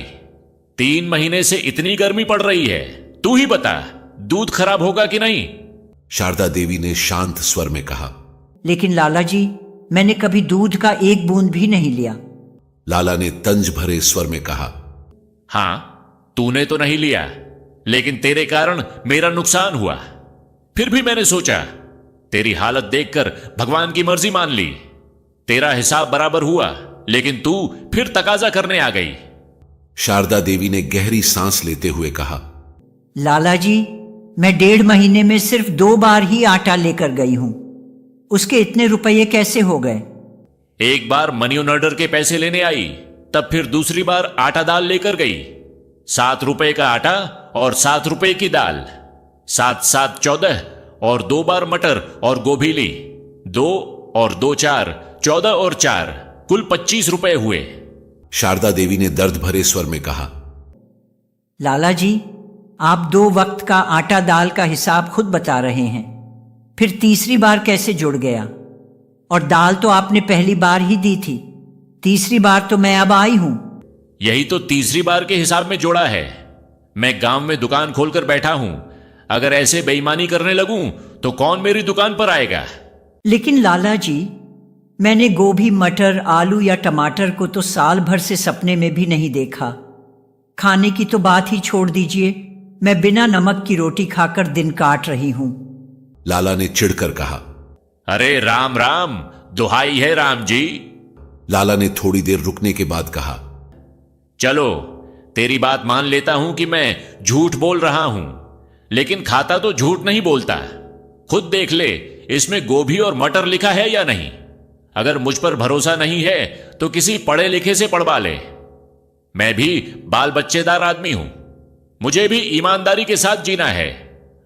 3 महीने से इतनी गर्मी पड़ रही है, तू ही बता दूध खराब होगा कि नहीं?
शारदा देवी ने शांत स्वर में कहा,
लेकिन लाला जी, मैंने कभी दूध का 1 बूंद भी नहीं लिया।
लाला ने तंज भरे स्वर में कहा,
हां, तूने तो नहीं लिया, लेकिन तेरे कारण मेरा नुकसान हुआ। फिर भी मैंने सोचा तेरी हालत देखकर भगवान की मर्जी मान ली। तेरा हिसाब बराबर हुआ, लेकिन तू फिर तकाजा करने आ गई।
शारदा देवी ने गहरी सांस लेते हुए कहा,
लाला जी, मैं 1.5 महीने में सिर्फ 2 बार ही आटा लेकर गई हूं, उसके इतने रुपये कैसे हो गए?
एक बार मनी ऑर्डर के पैसे लेने आई, तब फिर दूसरी बार आटा दाल लेकर गई। 7 रुपए का आटा और 7 रुपए की दाल, 7 7 14 और 2 बार मटर और गोभी ली। 2 और 2 4, 14 और 4, कुल 25 रुपए हुए।
शारदा देवी ने दर्द भरे स्वर में कहा,
लाला जी, आप 2 वक्त का आटा दाल का हिसाब खुद बता रहे हैं, फिर तीसरी बार कैसे जुड़ गया? और दाल तो आपने पहली बार ही दी थी, तीसरी बार तो मैं अब आई हूं।
यही तो तीसरी बार के हिसाब में जोड़ा है। मैं गांव में दुकान खोलकर बैठा हूं, अगर ऐसे बेईमानी करने लगूं तो कौन मेरी दुकान पर आएगा?
लेकिन लाला जी, मैंने गोभी, मटर, आलू या टमाटर को तो साल भर से सपने में भी नहीं देखा। खाने की तो बात ही छोड़ दीजिए, मैं बिना नमक की रोटी खाकर दिन काट रही हूं।
लाला ने चिढ़कर कहा।
अरे राम राम, दुहाई है राम जी।
लाला ने थोड़ी देर रुकने के बाद कहा।
चलो, तेरी बात मान लेता हूं कि मैं झूठ बोल रहा हूं, लेकिन खाता तो झूठ नहीं बोलता। खुद देख ले, इसमें गोभी और मटर लिखा है या नहीं। अगर मुझ पर भरोसा नहीं है तो किसी पढ़े लिखे से पढ़वा ले। मैं भी बाल बच्चेदार आदमी हूं, मुझे भी ईमानदारी के साथ जीना है।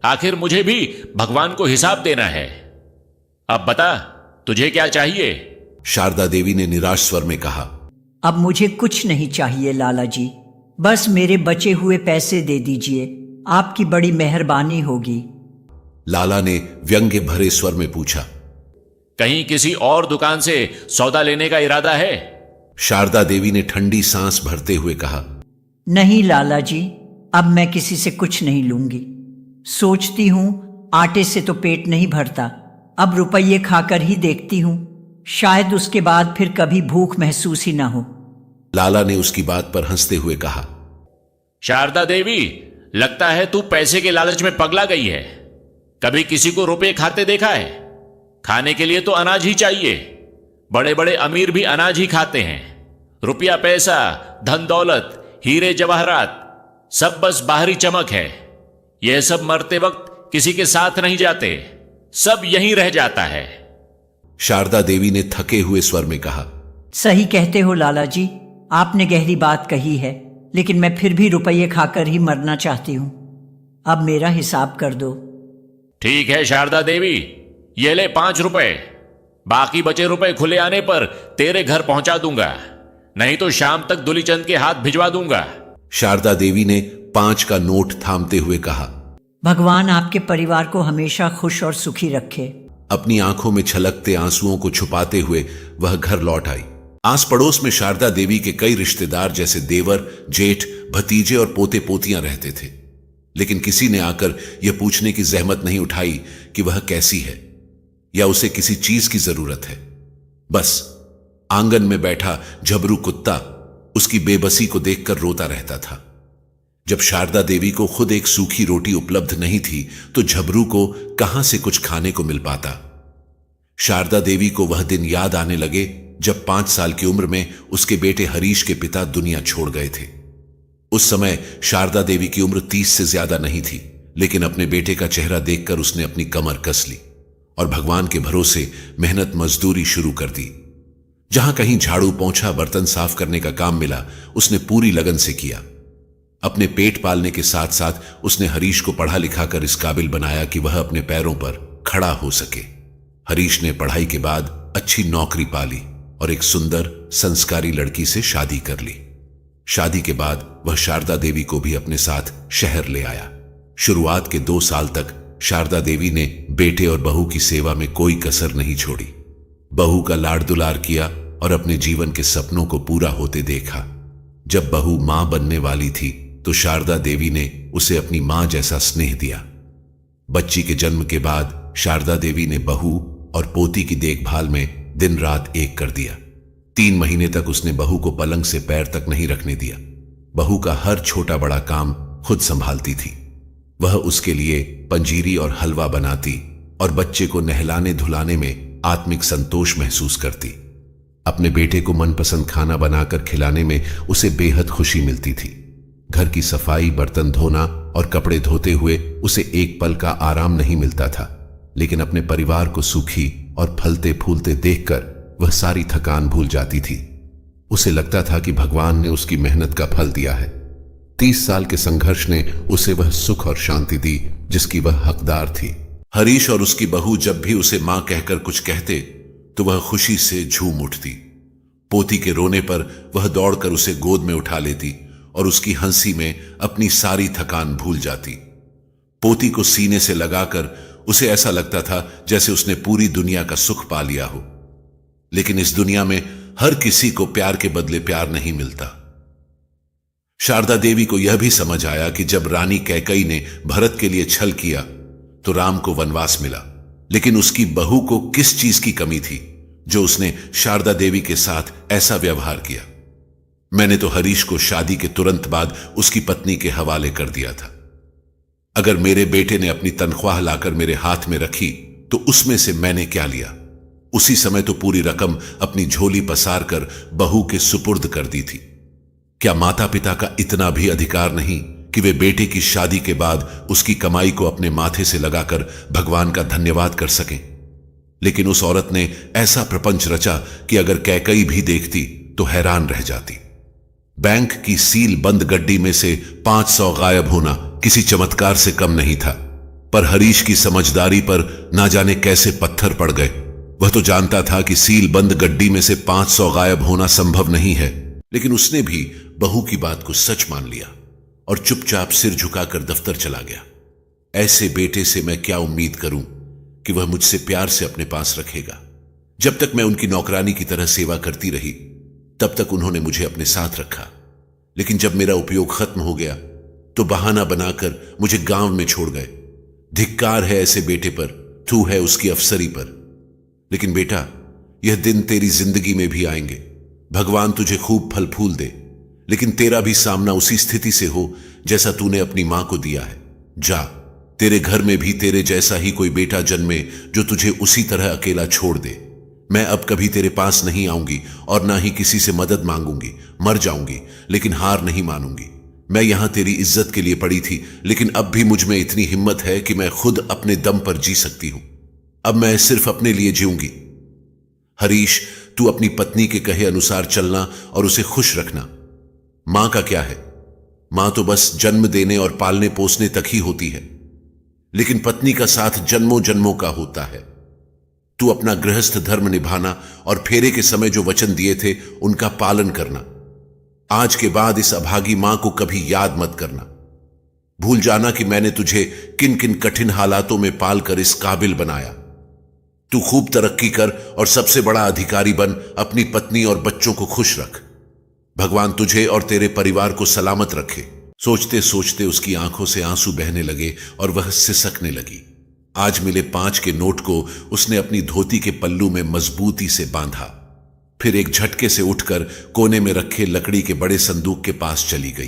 आखिर मुझे भी भगवान को हिसाब देना है। अब बता, तुझे क्या चाहिए?
शारदा देवी ने निराश स्वर में कहा।
अब मुझे कुछ नहीं चाहिए लाला जी, बस मेरे बचे हुए पैसे दे दीजिए, आपकी बड़ी मेहरबानी होगी।
लाला ने व्यंग्य भरे स्वर में पूछा।
कहीं किसी और दुकान से सौदा लेने का इरादा है?
शारदा देवी ने ठंडी सांस भरते हुए कहा।
नहीं लाला जी, अब मैं किसी से कुछ नहीं लूंगी। सोचती हूं आटे से तो पेट नहीं भरता, अब रुपये खाकर ही देखती हूं, शायद उसके बाद फिर कभी भूख महसूस ही ना हो।
लाला ने उसकी बात पर हंसते हुए कहा।
शारदा देवी, लगता है तू पैसे के लालच में पगला गई है। कभी किसी को रुपए खाते देखा है? खाने के लिए तो अनाज ही चाहिए। बड़े बड़े अमीर भी अनाज ही खाते हैं। रुपया, पैसा, धन दौलत, हीरे जवाहरात, सब बस बाहरी चमक है। यह सब मरते वक्त किसी के साथ नहीं जाते, सब यहीं रह जाता है।
शारदा देवी ने थके हुए स्वर में कहा।
सही कहते हो लाला जी, आपने गहरी बात कही है, लेकिन मैं फिर भी रुपये खाकर ही मरना चाहती हूं। अब मेरा हिसाब कर दो।
ठीक है शारदा देवी, ये ले 5 रुपए। बाकी बचे रुपए खुले आने पर तेरे घर पहुंचा दूंगा, नहीं तो शाम तक दुलीचंद के हाथ भिजवा दूंगा।
शारदा देवी ने 5 का नोट थामते हुए कहा।
भगवान आपके परिवार को हमेशा खुश और सुखी रखे।
अपनी आंखों में छलकते आंसुओं को छुपाते हुए वह घर लौट आई। आस पड़ोस में शारदा देवी के कई रिश्तेदार जैसे देवर, जेठ, भतीजे और पोते पोतियां रहते थे, लेकिन किसी ने आकर यह पूछने की जहमत नहीं उठाई कि वह कैसी है या उसे किसी चीज की जरूरत है। बस आंगन में बैठा झबरू कुत्ता उसकी बेबसी को देखकर रोता रहता था। जब शारदा देवी को खुद एक सूखी रोटी उपलब्ध नहीं थी तो झबरू को कहां से कुछ खाने को मिल पाता। शारदा देवी को वह दिन याद आने लगे जब 5 साल की उम्र में उसके बेटे हरीश के पिता दुनिया छोड़ गए थे। उस समय शारदा देवी की उम्र 30 से ज्यादा नहीं थी, लेकिन अपने बेटे का चेहरा देखकर उसने अपनी कमर कस ली और भगवान के भरोसे मेहनत मजदूरी शुरू कर दी। जहां कहीं झाड़ू, पोंछा, बर्तन साफ करने का काम मिला, उसने पूरी लगन से किया। अपने पेट पालने के साथ साथ उसने हरीश को पढ़ा लिखा कर इस काबिल बनाया कि वह अपने पैरों पर खड़ा हो सके। हरीश ने पढ़ाई के बाद अच्छी नौकरी पाली और एक सुंदर संस्कारी लड़की से शादी कर ली। शादी के बाद वह शारदा देवी को भी अपने साथ शहर ले आया। शुरुआत के 2 साल तक शारदा देवी ने बेटे और बहू की सेवा में कोई कसर नहीं छोड़ी। बहू का लाड़ दुलार किया और अपने जीवन के सपनों को पूरा होते देखा। जब बहू मां बनने वाली थी तो शारदा देवी ने उसे अपनी मां जैसा स्नेह दिया। बच्ची के जन्म के बाद शारदा देवी ने बहू और पोती की देखभाल में दिन रात एक कर दिया। 3 महीने तक उसने बहू को पलंग से पैर तक नहीं रखने दिया। बहू का हर छोटा बड़ा काम खुद संभालती थी। वह उसके लिए पंजीरी और हलवा बनाती और बच्चे को नहलाने धुलाने में आत्मिक संतोष महसूस करती। अपने बेटे को मनपसंद खाना बनाकर खिलाने में उसे बेहद खुशी मिलती थी। घर की सफाई, बर्तन धोना और कपड़े धोते हुए उसे एक पल का आराम नहीं मिलता था, लेकिन अपने परिवार को सुखी और फलते फूलते देखकर वह सारी थकान भूल जाती थी। उसे लगता था कि भगवान ने उसकी मेहनत का फल दिया है। 30 साल के संघर्ष ने उसे वह सुख और शांति दी जिसकी वह हकदार थी। हरीश और उसकी बहू जब भी उसे मां कहकर कुछ कहते तो वह खुशी से झूम उठती। पोती के रोने पर वह दौड़कर उसे गोद में उठा लेती और उसकी हंसी में अपनी सारी थकान भूल जाती। पोती को सीने से लगाकर उसे ऐसा लगता था जैसे उसने पूरी दुनिया का सुख पा लिया हो। लेकिन इस दुनिया में हर किसी को प्यार के बदले प्यार नहीं मिलता। शारदा देवी को यह भी समझ आया कि जब रानी कैकई ने भरत के लिए छल किया तो राम को वनवास मिला, लेकिन उसकी बहू को किस चीज की कमी थी जो उसने शारदा देवी के साथ ऐसा व्यवहार किया। मैंने तो हरीश को शादी के तुरंत बाद उसकी पत्नी के हवाले कर दिया था। अगर मेरे बेटे ने अपनी तनख्वाह लाकर मेरे हाथ में रखी तो उसमें से मैंने क्या लिया? उसी समय तो पूरी रकम अपनी झोली पसार कर बहू के सुपुर्द कर दी थी। क्या माता पिता का इतना भी अधिकार नहीं कि वे बेटे की शादी के बाद उसकी कमाई को अपने माथे से लगाकर भगवान का धन्यवाद कर सकें? लेकिन उस औरत ने ऐसा प्रपंच रचा कि अगर कैकई भी देखती तो हैरान रह जाती। बैंक की सील बंद गड्डी में से 500 गायब होना किसी चमत्कार से कम नहीं था, पर हरीश की समझदारी पर ना जाने कैसे पत्थर पड़ गए। वह तो जानता था कि सील बंद गड्डी में से 500 गायब होना संभव नहीं है, लेकिन उसने भी बहू की बात को सच मान लिया और चुपचाप सिर झुकाकर दफ्तर चला गया। ऐसे बेटे से मैं क्या उम्मीद करूं कि वह मुझसे प्यार से अपने पास रखेगा। जब तक मैं उनकी नौकरानी की तरह सेवा करती रही तब तक उन्होंने मुझे अपने साथ रखा, लेकिन जब मेरा उपयोग खत्म हो गया तो बहाना बनाकर मुझे गांव में छोड़ गए। धिक्कार है ऐसे बेटे पर, थू है उसकी अफसरी पर। लेकिन बेटा, यह दिन तेरी जिंदगी में भी आएंगे। भगवान तुझे खूब फल फूल दे, लेकिन तेरा भी सामना उसी स्थिति से हो जैसा तूने अपनी मां को दिया है। जा, तेरे घर में भी तेरे जैसा ही कोई बेटा जन्मे जो तुझे उसी तरह अकेला छोड़ दे। मैं अब कभी तेरे पास नहीं आऊंगी और ना ही किसी से मदद मांगूंगी। मर जाऊंगी लेकिन हार नहीं मानूंगी। मैं यहां तेरी इज्जत के लिए पड़ी थी, लेकिन अब भी मुझ में इतनी हिम्मत है कि मैं खुद अपने दम पर जी सकती हूं। अब मैं सिर्फ अपने लिए जीऊंगी। हरीश, तू अपनी पत्नी के कहे अनुसार चलना और उसे खुश रखना। मां का क्या है? मां तो बस जन्म देने और पालने पोसने तक ही होती है, लेकिन पत्नी का साथ जन्मों जन्मों का होता है। तू अपना गृहस्थ धर्म निभाना और फेरे के समय जो वचन दिए थे उनका पालन करना। आज के बाद इस अभागी मां को कभी याद मत करना। भूल जाना कि मैंने तुझे किन किन कठिन हालातों में पालकर इस काबिल बनाया। तू खूब तरक्की कर और सबसे बड़ा अधिकारी बन। अपनी पत्नी और बच्चों को खुश रख। भगवान तुझे और तेरे परिवार को सलामत रखे। सोचते सोचते उसकी आंखों से आंसू बहने लगे और वह सिसकने लगी। आज मिले 5 के नोट को उसने अपनी धोती के पल्लू में मजबूती से बांधा। फिर एक झटके से उठकर कोने में रखे लकड़ी के बड़े संदूक के पास चली गई।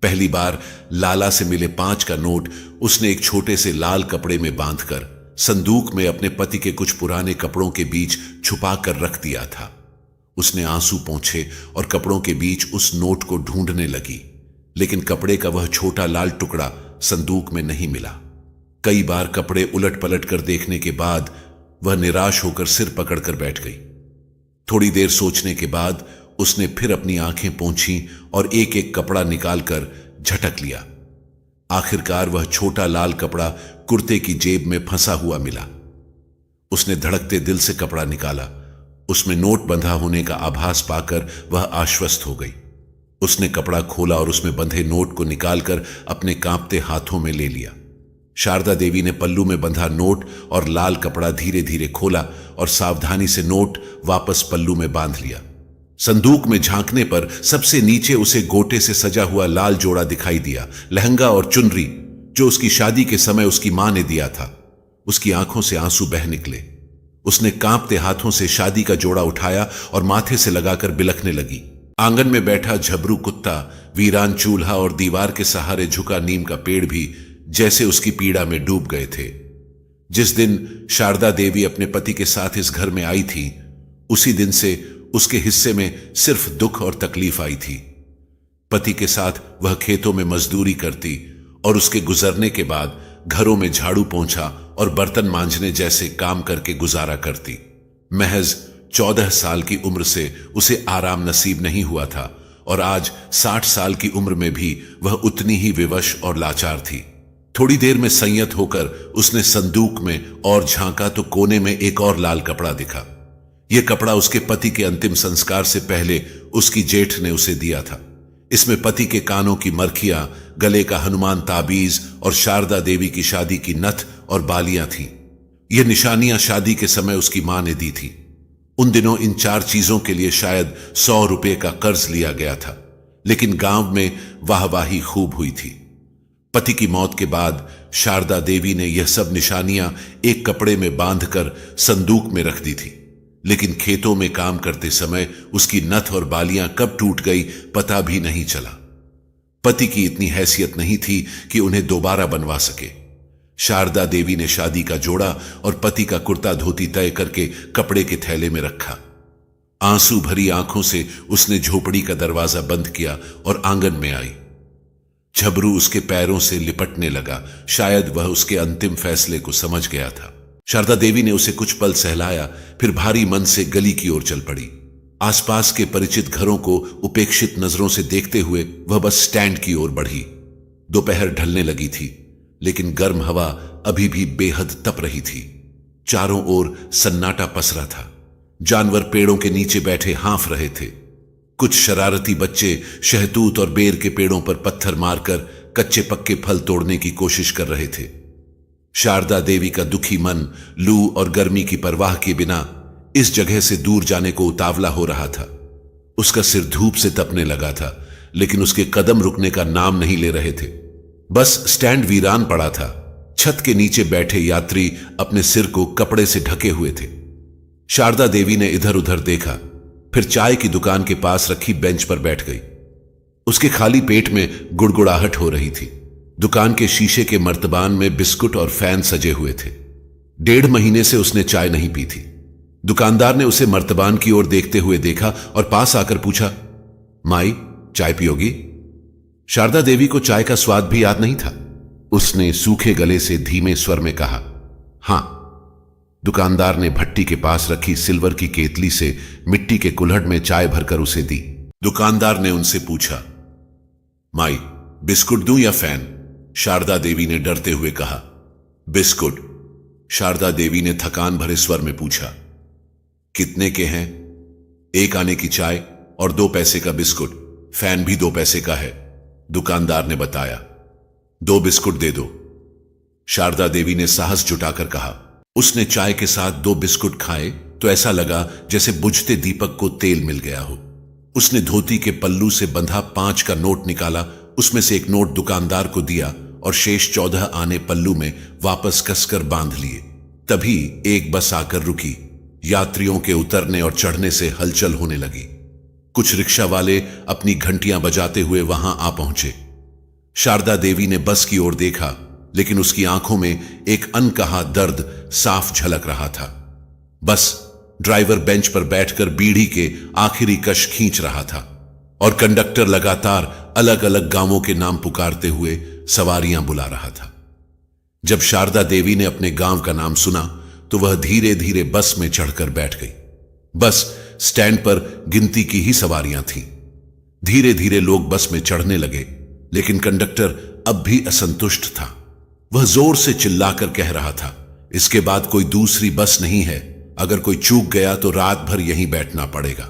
पहली बार लाला से मिले 5 का नोट उसने एक छोटे से लाल कपड़े में बांधकर संदूक में अपने पति के कुछ पुराने कपड़ों के बीच छुपा कर रख दिया था। उसने आंसू पोंछे और कपड़ों के बीच उस नोट को ढूंढने लगी, लेकिन कपड़े का वह छोटा लाल टुकड़ा संदूक में नहीं मिला। कई बार कपड़े उलट पलट कर देखने के बाद वह निराश होकर सिर पकड़कर बैठ गई। थोड़ी देर सोचने के बाद उसने फिर अपनी आंखें पोंछी और एक एक कपड़ा निकालकर झटक लिया। आखिरकार वह छोटा लाल कपड़ा कुर्ते की जेब में फंसा हुआ मिला। उसने धड़कते दिल से कपड़ा निकाला। उसमें नोट बंधा होने का आभास पाकर वह आश्वस्त हो गई। उसने कपड़ा खोला और उसमें बंधे नोट को निकालकर अपने कांपते हाथों में ले लिया। शारदा देवी ने पल्लू में बंधा नोट और लाल कपड़ा धीरे धीरे खोला और सावधानी से नोट वापस पल्लू में बांध लिया। संदूक में झांकने पर सबसे नीचे उसे गोटे से सजा हुआ लाल जोड़ा दिखाई दिया, लहंगा और चुनरी जो उसकी शादी के समय उसकी मां ने दिया था। उसकी आंखों से आंसू बह निकले। उसने कांपते हाथों से शादी का जोड़ा उठाया और माथे से लगाकर बिलखने लगी। आंगन में बैठा झबरू कुत्ता, वीरान चूल्हा और दीवार के सहारे झुका नीम का पेड़ भी जैसे उसकी पीड़ा में डूब गए थे। जिस दिन शारदा देवी अपने पति के साथ इस घर में आई थी, उसी दिन से उसके हिस्से में सिर्फ दुख और तकलीफ आई थी। पति के साथ वह खेतों में मजदूरी करती और उसके गुजरने के बाद घरों में झाड़ू पोंछा और बर्तन मांजने जैसे काम करके गुजारा करती। महज 14 साल की उम्र से उसे आराम नसीब नहीं हुआ था और आज 60 साल की उम्र में भी वह उतनी ही विवश और लाचार थी। थोड़ी देर में संयत होकर उसने संदूक में और झांका तो कोने में एक और लाल कपड़ा दिखा। यह कपड़ा उसके पति के अंतिम संस्कार से पहले उसकी जेठ ने उसे दिया था। इसमें पति के कानों की मरखियां, गले का हनुमान ताबीज और शारदा देवी की शादी की नथ और बालियां थीं। यह निशानियां शादी के समय उसकी मां ने दी थी। उन दिनों इन 4 चीजों के लिए शायद 100 रुपए का कर्ज लिया गया था, लेकिन गांव में वाहवाही खूब हुई थी। पति की मौत के बाद शारदा देवी ने यह सब निशानियां एक कपड़े में बांधकर संदूक में रख दी थी। लेकिन खेतों में काम करते समय उसकी नथ और बालियां कब टूट गई पता भी नहीं चला। पति की इतनी हैसियत नहीं थी कि उन्हें दोबारा बनवा सके। शारदा देवी ने शादी का जोड़ा और पति का कुर्ता धोती तय करके कपड़े के थैले में रखा। आंसू भरी आंखों से उसने झोपड़ी का दरवाजा बंद किया और आंगन में आई। झबरू उसके पैरों से लिपटने लगा। शायद वह उसके अंतिम फैसले को समझ गया था। शारदा देवी ने उसे कुछ पल सहलाया, फिर भारी मन से गली की ओर चल पड़ी। आसपास के परिचित घरों को उपेक्षित नजरों से देखते हुए वह बस स्टैंड की ओर बढ़ी। दोपहर ढलने लगी थी, लेकिन गर्म हवा अभी भी बेहद तप रही थी। चारों ओर सन्नाटा पसरा था। जानवर पेड़ों के नीचे बैठे हाँफ रहे थे। कुछ शरारती बच्चे शहतूत और बेर के पेड़ों पर पत्थर मारकर कच्चे पक्के फल तोड़ने की कोशिश कर रहे थे। शारदा देवी का दुखी मन लू और गर्मी की परवाह के बिना इस जगह से दूर जाने को उतावला हो रहा था। उसका सिर धूप से तपने लगा था, लेकिन उसके कदम रुकने का नाम नहीं ले रहे थे। बस स्टैंड वीरान पड़ा था। छत के नीचे बैठे यात्री अपने सिर को कपड़े से ढके हुए थे। शारदा देवी ने इधर उधर देखा, फिर चाय की दुकान के पास रखी बेंच पर बैठ गई। उसके खाली पेट में गुड़गुड़ाहट हो रही थी। दुकान के शीशे के मर्तबान में बिस्कुट और फैन सजे हुए थे। 1.5 महीने से उसने चाय नहीं पी थी। दुकानदार ने उसे मर्तबान की ओर देखते हुए देखा और पास आकर पूछा, माई चाय पियोगी? शारदा देवी को चाय का स्वाद भी याद नहीं था। उसने सूखे गले से धीमे स्वर में कहा, हां। दुकानदार ने भट्टी के पास रखी सिल्वर की केतली से मिट्टी के कुल्हड़ में चाय भरकर उसे दी। दुकानदार ने उनसे पूछा, माई बिस्कुट दूं या फैन? शारदा देवी ने डरते हुए कहा, बिस्कुट। शारदा देवी ने थकान भरे स्वर में पूछा, कितने के हैं? 1 आने की चाय और 2 पैसे का बिस्कुट। फैन भी 2 पैसे का है, दुकानदार ने बताया। 2 बिस्कुट दे दो। शारदा देवी ने साहस जुटाकर कहा। उसने चाय के साथ 2 बिस्कुट खाए तो ऐसा लगा जैसे बुझते दीपक को तेल मिल गया हो। उसने धोती के पल्लू से बंधा 5 का नोट निकाला, उसमें से एक नोट दुकानदार को दिया और शेष 14 आने पल्लू में वापस कसकर बांध लिए। तभी एक बस आकर रुकी। यात्रियों के उतरने और चढ़ने से हलचल होने लगी। कुछ रिक्शा वाले अपनी घंटियां बजाते हुए वहां आ पहुंचे। शारदा देवी ने बस की ओर देखा, लेकिन उसकी आंखों में एक अनकहा दर्द साफ झलक रहा था। बस ड्राइवर बेंच पर बैठकर बीड़ी के आखिरी कश खींच रहा था और कंडक्टर लगातार अलग अलग गांवों के नाम पुकारते हुए सवारियां बुला रहा था। जब शारदा देवी ने अपने गांव का नाम सुना तो वह धीरे धीरे बस में चढ़कर बैठ गई। बस स्टैंड पर गिनती की ही सवारियां थीं। धीरे धीरे लोग बस में चढ़ने लगे, लेकिन कंडक्टर अब भी असंतुष्ट था। वह जोर से चिल्लाकर कह रहा था, इसके बाद कोई दूसरी बस नहीं है। अगर कोई चूक गया तो रात भर यहीं बैठना पड़ेगा।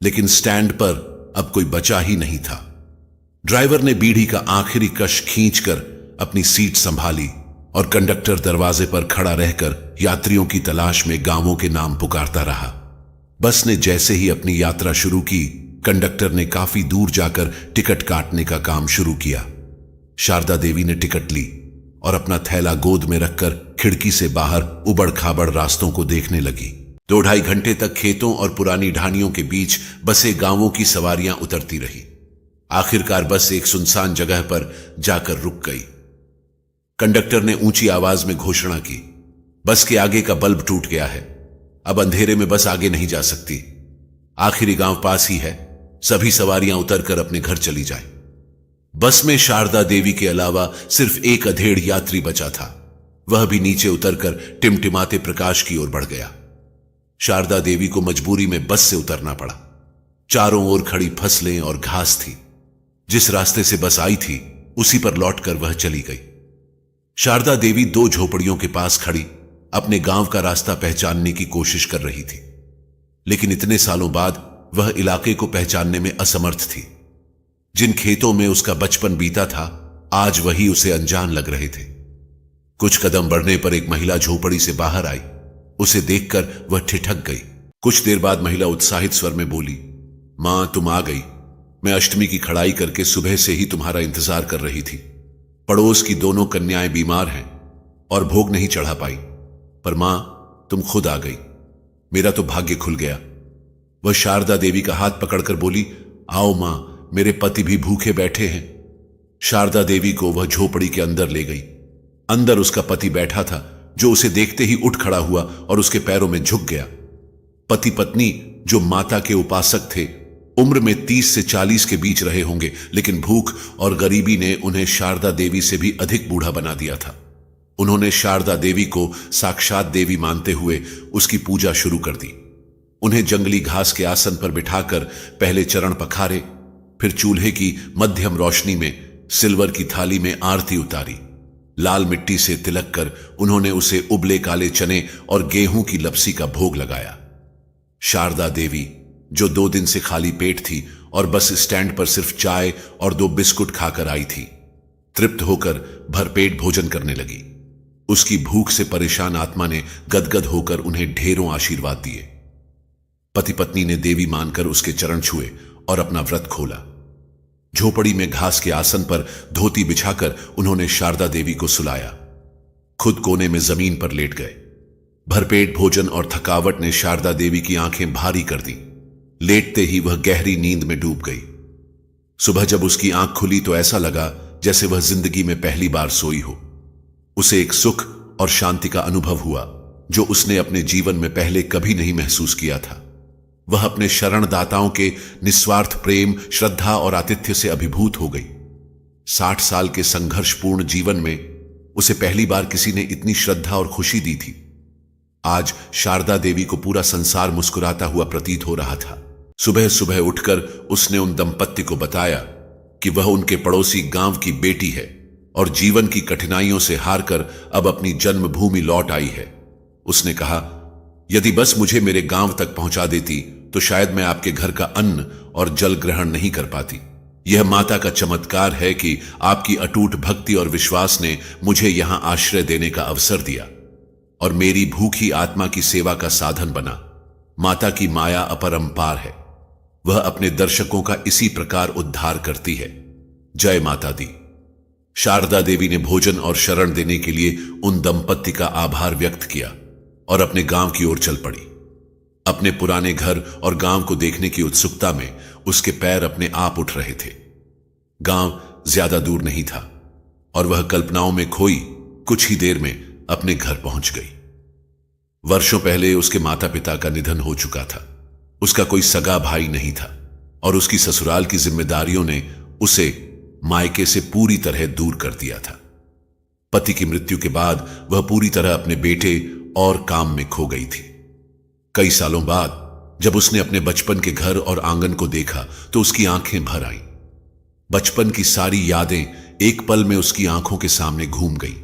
लेकिन स्टैंड पर अब कोई बचा ही नहीं था। ड्राइवर ने बीड़ी का आखिरी कश खींचकर अपनी सीट संभाली और कंडक्टर दरवाजे पर खड़ा रहकर यात्रियों की तलाश में गांवों के नाम पुकारता रहा। बस ने जैसे ही अपनी यात्रा शुरू की, कंडक्टर ने काफी दूर जाकर टिकट काटने का काम शुरू किया। शारदा देवी ने टिकट ली और अपना थैला गोद में रखकर खिड़की से बाहर उबड़ खाबड़ रास्तों को देखने लगी। 2-2.5 घंटे तक खेतों और पुरानी ढानियों के बीच बसे गांवों की सवारियां उतरती रही। आखिरकार बस एक सुनसान जगह पर जाकर रुक गई। कंडक्टर ने ऊंची आवाज में घोषणा की, बस के आगे का बल्ब टूट गया है। अब अंधेरे में बस आगे नहीं जा सकती। आखिरी गांव पास ही है। सभी सवारियां उतरकर अपने घर चली जाएं। बस में शारदा देवी के अलावा सिर्फ एक अधेड़ यात्री बचा था। वह भी नीचे उतरकर टिमटिमाते प्रकाश की ओर बढ़ गया। शारदा देवी को मजबूरी में बस से उतरना पड़ा। चारों ओर खड़ी फसलें और घास थी। जिस रास्ते से बस आई थी उसी पर लौटकर वह चली गई। शारदा देवी 2 झोपड़ियों के पास खड़ी अपने गांव का रास्ता पहचानने की कोशिश कर रही थी, लेकिन इतने सालों बाद वह इलाके को पहचानने में असमर्थ थी। जिन खेतों में उसका बचपन बीता था, आज वही उसे अनजान लग रहे थे। कुछ कदम बढ़ने पर एक महिला झोपड़ी से बाहर आई। उसे देखकर वह ठिठक गई। कुछ देर बाद महिला उत्साहित स्वर में बोली, मां तुम आ गई। मैं अष्टमी की खड़ाई करके सुबह से ही तुम्हारा इंतजार कर रही थी। पड़ोस की दोनों कन्याएं बीमार हैं और भोग नहीं चढ़ा पाई, पर मां तुम खुद आ गई। मेरा तो भाग्य खुल गया। वह शारदा देवी का हाथ पकड़कर बोली, आओ मां, मेरे पति भी भूखे बैठे हैं। शारदा देवी को वह झोपड़ी के अंदर ले गई। अंदर उसका पति बैठा था, जो उसे देखते ही उठ खड़ा हुआ और उसके पैरों में झुक गया। पति पत्नी जो माता के उपासक थे, उम्र में 30 से 40 के बीच रहे होंगे, लेकिन भूख और गरीबी ने उन्हें शारदा देवी से भी अधिक बूढ़ा बना दिया था। उन्होंने शारदा देवी को साक्षात देवी मानते हुए उसकी पूजा शुरू कर दी। उन्हें जंगली घास के आसन पर बिठाकर पहले चरण पखारे, फिर चूल्हे की मध्यम रोशनी में सिल्वर की थाली में आरती उतारी। लाल मिट्टी से तिलक कर उन्होंने उसे उबले काले चने और गेहूं की लपसी का भोग लगाया। शारदा देवी, जो 2 दिन से खाली पेट थी और बस स्टैंड पर सिर्फ चाय और 2 बिस्कुट खाकर आई थी, तृप्त होकर भरपेट भोजन करने लगी। उसकी भूख से परेशान आत्मा ने गदगद होकर उन्हें ढेरों आशीर्वाद दिए। पति पत्नी ने देवी मानकर उसके चरण छुए और अपना व्रत खोला। झोपड़ी में घास के आसन पर धोती बिछाकर उन्होंने शारदा देवी को सुलाया। खुद कोने में जमीन पर लेट गए। भरपेट भोजन और थकावट ने शारदा देवी की आंखें भारी कर दी। लेटते ही वह गहरी नींद में डूब गई। सुबह जब उसकी आंख खुली तो ऐसा लगा जैसे वह जिंदगी में पहली बार सोई हो। उसे एक सुख और शांति का अनुभव हुआ जो उसने अपने जीवन में पहले कभी नहीं महसूस किया था। वह अपने शरणदाताओं के निस्वार्थ प्रेम, श्रद्धा और आतिथ्य से अभिभूत हो गई। 60 साल के संघर्षपूर्ण जीवन में उसे पहली बार किसी ने इतनी श्रद्धा और खुशी दी थी। आज शारदा देवी को पूरा संसार मुस्कुराता हुआ प्रतीत हो रहा था। सुबह सुबह उठकर उसने उन दंपत्ति को बताया कि वह उनके पड़ोसी गांव की बेटी है और जीवन की कठिनाइयों से हारकर अब अपनी जन्मभूमि लौट आई है। उसने कहा, यदि बस मुझे मेरे गांव तक पहुंचा देती तो शायद मैं आपके घर का अन्न और जल ग्रहण नहीं कर पाती। यह माता का चमत्कार है कि आपकी अटूट भक्ति और विश्वास ने मुझे यहां आश्रय देने का अवसर दिया और मेरी भूखी आत्मा की सेवा का साधन बना। माता की माया अपरंपार है। वह अपने दर्शकों का इसी प्रकार उद्धार करती है। जय माता दी। शारदा देवी ने भोजन और शरण देने के लिए उन दंपत्ति का आभार व्यक्त किया और अपने गांव की ओर चल पड़ी। अपने पुराने घर और गांव को देखने की उत्सुकता में उसके पैर अपने आप उठ रहे थे। गांव ज्यादा दूर नहीं था और वह कल्पनाओं में खोई कुछ ही देर में अपने घर पहुंच गई। वर्षों पहले उसके माता पिता का निधन हो चुका था। उसका कोई सगा भाई नहीं था और उसकी ससुराल की जिम्मेदारियों ने उसे मायके से पूरी तरह दूर कर दिया था। पति की मृत्यु के बाद वह पूरी तरह अपने बेटे और काम में खो गई थी। कई सालों बाद जब उसने अपने बचपन के घर और आंगन को देखा तो उसकी आंखें भर आईं। बचपन की सारी यादें एक पल में उसकी आंखों के सामने घूम गई।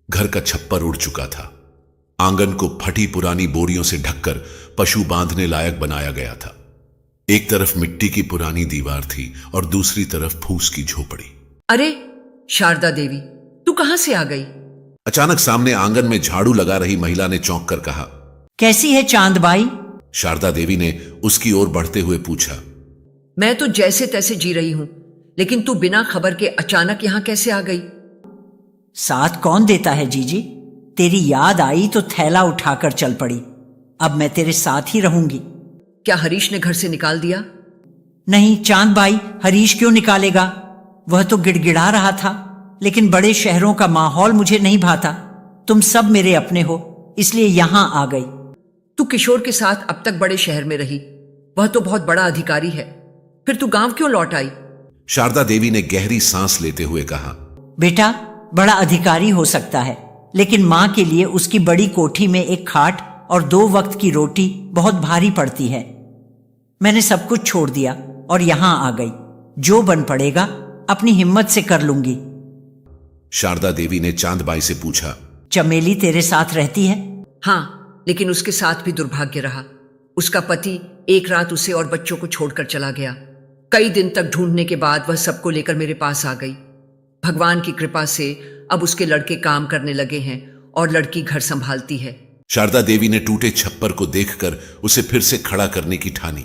घर का छप्पर उड़ चुका था। आंगन को फटी पुरानी बोरियों से ढककर पशु बांधने लायक बनाया गया था। एक तरफ मिट्टी की पुरानी दीवार थी और दूसरी तरफ फूस की झोपड़ी।
अरे शारदा देवी, तू कहां से आ गई?
अचानक सामने आंगन में झाड़ू लगा रही महिला ने चौंक कर कहा,
कैसी है चांदबाई?
शारदा देवी ने उसकी ओर बढ़ते हुए पूछा।
मैं तो जैसे तैसे जी रही हूं, लेकिन तू बिना खबर के अचानक यहां कैसे आ गई?
साथ कौन देता है जीजी? तेरी याद आई तो थैला उठाकर चल पड़ी। अब मैं तेरे साथ ही रहूंगी।
क्या हरीश ने घर से निकाल दिया?
नहीं चांदबाई, हरीश क्यों निकालेगा? वह तो गिड़गिड़ा रहा था, लेकिन बड़े शहरों का माहौल मुझे नहीं भाता। तुम सब मेरे अपने हो, इसलिए यहां आ गई।
तू किशोर के साथ अब तक बड़े शहर में रही, वह तो बहुत बड़ा अधिकारी है, फिर तू गांव क्यों लौट आई?
शारदा देवी ने गहरी सांस लेते हुए कहा,
बेटा, बड़ा अधिकारी हो सकता है, लेकिन मां के लिए उसकी बड़ी कोठी में एक खाट और 2 वक्त की रोटी बहुत भारी पड़ती है। मैंने सब कुछ छोड़ दिया और यहां आ गई। जो बन पड़ेगा अपनी हिम्मत से कर लूंगी।
शारदा देवी ने चांदबाई से पूछा,
चमेली तेरे साथ रहती है?
हाँ, लेकिन उसके साथ भी दुर्भाग्य रहा। उसका पति एक रात उसे और बच्चों को छोड़कर चला गया। कई दिन तक ढूंढने के बाद वह सबको लेकर मेरे पास आ गई। भगवान की कृपा से अब उसके लड़के काम करने लगे हैं और लड़की घर संभालती है।
शारदा देवी ने टूटे छप्पर को देखकर उसे फिर से खड़ा करने की ठानी।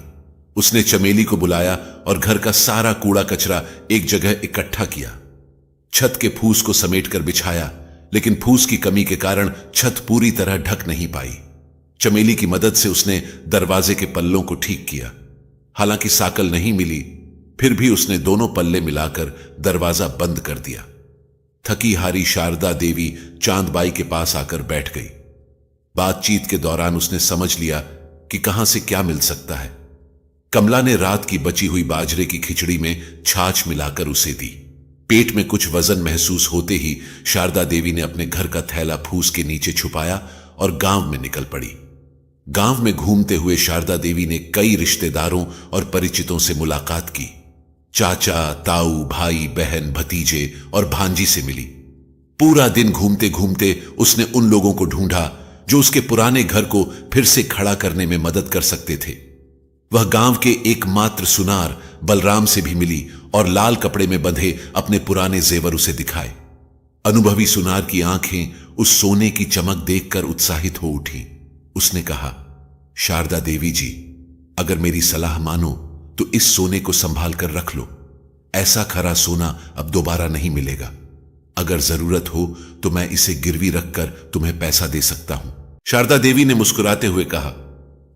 उसने चमेली को बुलाया और घर का सारा कूड़ा कचरा एक जगह इकट्ठा किया। छत के फूस को समेटकर बिछाया, लेकिन फूस की कमी के कारण छत पूरी तरह ढक नहीं पाई। चमेली की मदद से उसने दरवाजे के पल्लों को ठीक किया। हालांकि साकल नहीं मिली, फिर भी उसने दोनों पल्ले मिलाकर दरवाजा बंद कर दिया। थकी हारी शारदा देवी चांदबाई के पास आकर बैठ गई। बातचीत के दौरान उसने समझ लिया कि कहां से क्या मिल सकता है। कमला ने रात की बची हुई बाजरे की खिचड़ी में छाछ मिलाकर उसे दी। पेट में कुछ वजन महसूस होते ही शारदा देवी ने अपने घर का थैला फूस के नीचे छुपाया और गांव में निकल पड़ी। गांव में घूमते हुए शारदा देवी ने कई रिश्तेदारों और परिचितों से मुलाकात की। चाचा, ताऊ, भाई, बहन, भतीजे और भांजी से मिली। पूरा दिन घूमते घूमते उसने उन लोगों को ढूंढा जो उसके पुराने घर को फिर से खड़ा करने में मदद कर सकते थे। वह गांव के एकमात्र सुनार बलराम से भी मिली और लाल कपड़े में बंधे अपने पुराने जेवर उसे दिखाए। अनुभवी सुनार की आंखें उस सोने की चमक देखकर उत्साहित हो उठी। उसने कहा, शारदा देवी जी, अगर मेरी सलाह मानो तो इस सोने को संभाल कर रख लो। ऐसा खरा सोना अब दोबारा नहीं मिलेगा। अगर जरूरत हो तो मैं इसे गिरवी रखकर तुम्हें पैसा दे सकता हूं। शारदा देवी ने मुस्कुराते हुए कहा,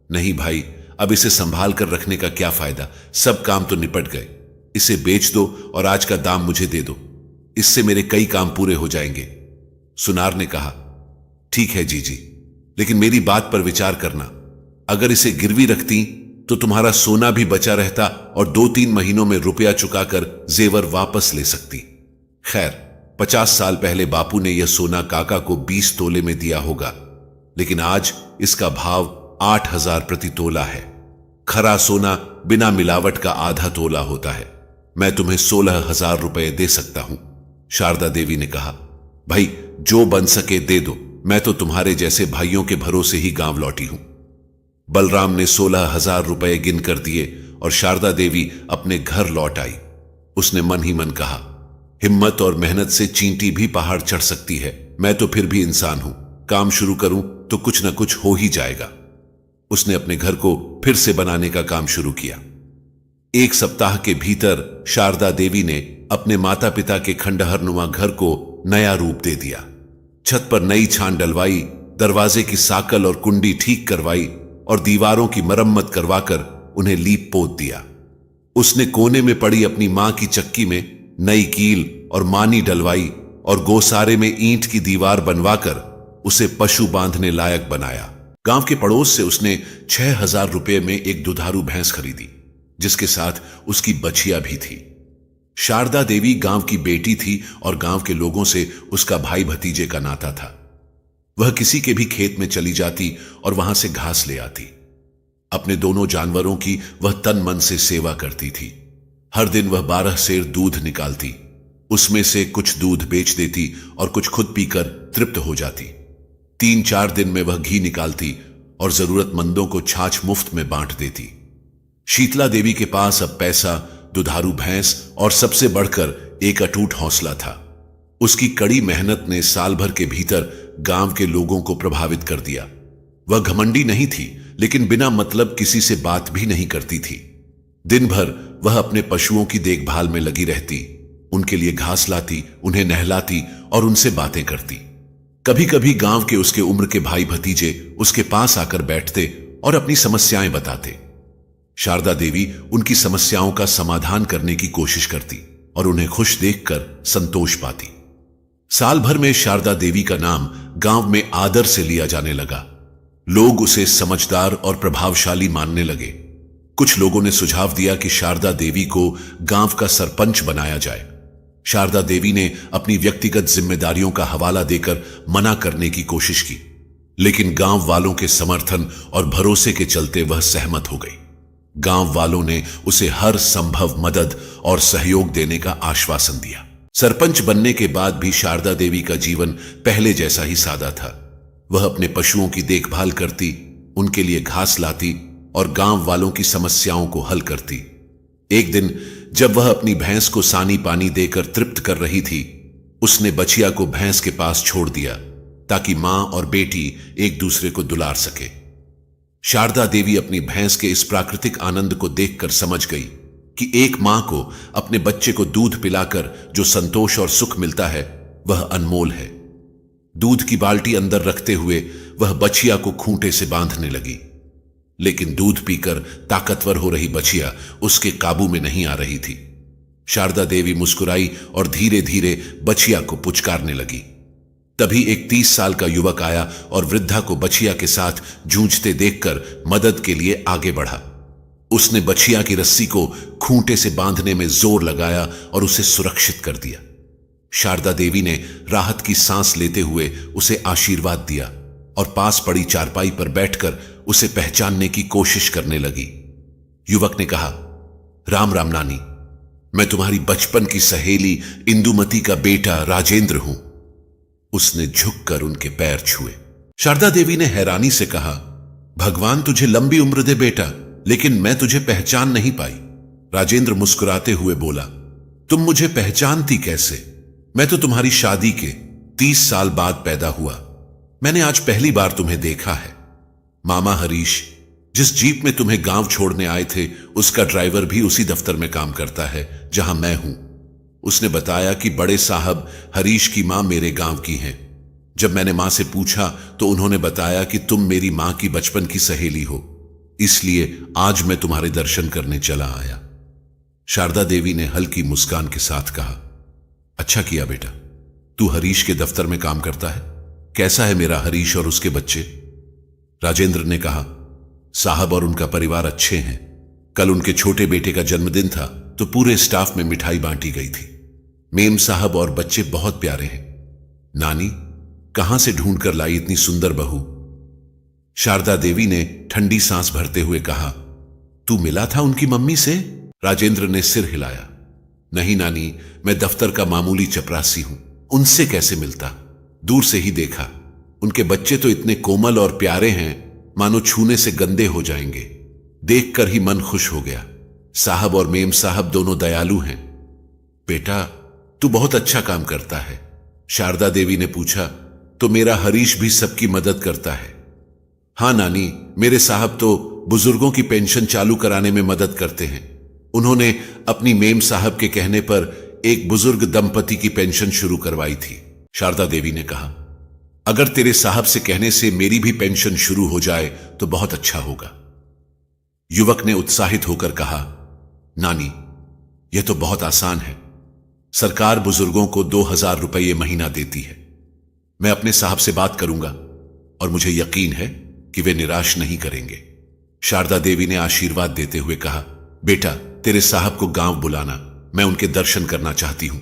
नहीं भाई, अब इसे संभाल कर रखने का क्या फायदा, सब काम तो निपट गए। इसे बेच दो और आज का दाम मुझे दे दो, इससे मेरे कई काम पूरे हो जाएंगे। सुनार ने कहा, ठीक है जीजी, लेकिन मेरी बात पर विचार करना। अगर इसे गिरवी रखती तो तुम्हारा सोना भी बचा रहता और 2-3 महीनों में रुपया चुकाकर जेवर वापस ले सकती। खैर, 50 साल पहले बापू ने यह सोना काका को 20 तोले में दिया होगा, लेकिन आज इसका भाव 8,000 प्रति तोला है। खरा सोना बिना मिलावट का आधा तोला होता है। मैं तुम्हें 16,000 रुपए दे सकता हूं। शारदा देवी ने कहा, भाई जो बन सके दे दो, मैं तो तुम्हारे जैसे भाइयों के भरोसे ही गांव लौटी हूं। बलराम ने 16,000 रुपए गिन कर दिए और शारदा देवी अपने घर लौट आई। उसने मन ही मन कहा, हिम्मत और मेहनत से चींटी भी पहाड़ चढ़ सकती है। मैं तो फिर भी इंसान हूं, काम शुरू करूं तो कुछ न कुछ हो ही जाएगा। उसने अपने घर को फिर से बनाने का काम शुरू किया। 1 सप्ताह के भीतर शारदा देवी ने अपने माता पिता के खंडहरनुमा घर को नया रूप दे दिया। छत पर नई छान डलवाई, दरवाजे की साकल और कुंडी ठीक करवाई और दीवारों की मरम्मत करवाकर उन्हें लीप पोत दिया। उसने कोने में पड़ी अपनी मां की चक्की में नई कील और मानी डलवाई और गोसारे में ईंट की दीवार बनवाकर उसे पशु बांधने लायक बनाया। गांव के पड़ोस से उसने 6,000 रुपए में एक दुधारू भैंस खरीदी, जिसके साथ उसकी बछिया भी थी। शारदा देवी गांव की बेटी थी और गांव के लोगों से उसका भाई भतीजे का नाता था। वह किसी के भी खेत में चली जाती और वहां से घास ले आती। अपने दोनों जानवरों की वह तन मन से सेवा करती थी। हर दिन वह 12 सेर दूध निकालती, उसमें से कुछ दूध बेच देती और कुछ खुद पीकर तृप्त हो जाती। 3-4 दिन में वह घी निकालती और जरूरतमंदों को छाछ मुफ्त में बांट देती। शीतला देवी के पास अब पैसा, दुधारू भैंस और सबसे बढ़कर एक अटूट हौसला था। उसकी कड़ी मेहनत ने साल भर के भीतर गांव के लोगों को प्रभावित कर दिया। वह घमंडी नहीं थी, लेकिन बिना मतलब किसी से बात भी नहीं करती थी। दिन भर वह अपने पशुओं की देखभाल में लगी रहती, उनके लिए घास लाती, उन्हें नहलाती और उनसे बातें करती। कभी कभी गांव के उसके उम्र के भाई भतीजे उसके पास आकर बैठते और अपनी समस्याएं बताते। शारदा देवी उनकी समस्याओं का समाधान करने की कोशिश करती और उन्हें खुश देखकर संतोष पाती। साल भर में शारदा देवी का नाम गांव में आदर से लिया जाने लगा। लोग उसे समझदार और प्रभावशाली मानने लगे। कुछ लोगों ने सुझाव दिया कि शारदा देवी को गांव का सरपंच बनाया जाए। शारदा देवी ने अपनी व्यक्तिगत जिम्मेदारियों का हवाला देकर मना करने की कोशिश की, लेकिन गांव वालों के समर्थन और भरोसे के चलते वह सहमत हो गई। गांव वालों ने उसे हर संभव मदद और सहयोग देने का आश्वासन दिया। सरपंच बनने के बाद भी शारदा देवी का जीवन पहले जैसा ही सादा था। वह अपने पशुओं की देखभाल करती, उनके लिए घास लाती और गांव वालों की समस्याओं को हल करती। एक दिन जब वह अपनी भैंस को सानी पानी देकर तृप्त कर रही थी, उसने बछिया को भैंस के पास छोड़ दिया ताकि मां और बेटी एक दूसरे को दुलार सके। शारदा देवी अपनी भैंस के इस प्राकृतिक आनंद को देखकर समझ गई कि एक मां को अपने बच्चे को दूध पिलाकर जो संतोष और सुख मिलता है वह अनमोल है। दूध की बाल्टी अंदर रखते हुए वह बछिया को खूंटे से बांधने लगी, लेकिन दूध पीकर ताकतवर हो रही बछिया उसके काबू में नहीं आ रही थी। शारदा देवी मुस्कुराई और धीरे धीरे बछिया को पुचकारने लगी। तभी एक 30 साल का युवक आया और वृद्धा को बछिया के साथ जूझते देखकर मदद के लिए आगे बढ़ा। उसने बछिया की रस्सी को खूंटे से बांधने में जोर लगाया और उसे सुरक्षित कर दिया। शारदा देवी ने राहत की सांस लेते हुए उसे आशीर्वाद दिया और पास पड़ी चारपाई पर बैठकर उसे पहचानने की कोशिश करने लगी। युवक ने कहा, राम राम नानी, मैं तुम्हारी बचपन की सहेली इंदुमती का बेटा राजेंद्र हूं। उसने झुककर उनके पैर छुए। शारदा देवी ने हैरानी से कहा, भगवान तुझे लंबी उम्र दे बेटा, लेकिन मैं तुझे पहचान नहीं पाई। राजेंद्र मुस्कुराते हुए बोला, तुम मुझे पहचानती कैसे? मैं तो तुम्हारी शादी के 30 साल बाद पैदा हुआ। मैंने आज पहली बार तुम्हें देखा है। मामा हरीश, जिस जीप में तुम्हें गांव छोड़ने आए थे, उसका ड्राइवर भी उसी दफ्तर में काम करता है जहां मैं हूं। उसने बताया कि बड़े साहब हरीश की मां मेरे गांव की हैं। जब मैंने मां से पूछा तो उन्होंने बताया कि तुम मेरी मां की बचपन की सहेली हो, इसलिए आज मैं तुम्हारे दर्शन करने चला आया। शारदा देवी ने हल्की मुस्कान के साथ कहा, अच्छा किया बेटा, तू हरीश के दफ्तर में काम करता है। कैसा है मेरा हरीश और उसके बच्चे? राजेंद्र ने कहा, साहब और उनका परिवार अच्छे हैं। कल उनके छोटे बेटे का जन्मदिन था तो पूरे स्टाफ में मिठाई बांटी गई थी। मेम साहब और बच्चे बहुत प्यारे हैं। नानी, कहां से ढूंढ कर लाई इतनी सुंदर बहू? शारदा देवी ने ठंडी सांस भरते हुए कहा, तू मिला था उनकी मम्मी से? राजेंद्र ने सिर हिलाया, नहीं नानी, मैं दफ्तर का मामूली चपरासी हूं, उनसे कैसे मिलता? दूर से ही देखा। उनके बच्चे तो इतने कोमल और प्यारे हैं, मानो छूने से गंदे हो जाएंगे। देखकर ही मन खुश हो गया। साहब और मेम साहब दोनों दयालु हैं। बेटा, तू बहुत अच्छा काम करता है। शारदा देवी ने पूछा, तो मेरा हरीश भी सबकी मदद करता है? हां नानी, मेरे साहब तो बुजुर्गों की पेंशन चालू कराने में मदद करते हैं। उन्होंने अपनी मेम साहब के कहने पर एक बुजुर्ग दंपति की पेंशन शुरू करवाई थी। शारदा देवी ने कहा, अगर तेरे साहब से कहने से मेरी भी पेंशन शुरू हो जाए तो बहुत अच्छा होगा। युवक ने उत्साहित होकर कहा, नानी, यह तो बहुत आसान है। सरकार बुजुर्गों को 2000 रुपये महीना देती है। मैं अपने साहब से बात करूंगा और मुझे यकीन है कि वे निराश नहीं करेंगे। शारदा देवी ने आशीर्वाद देते हुए कहा, बेटा, तेरे साहब को गांव बुलाना, मैं उनके दर्शन करना चाहती हूं।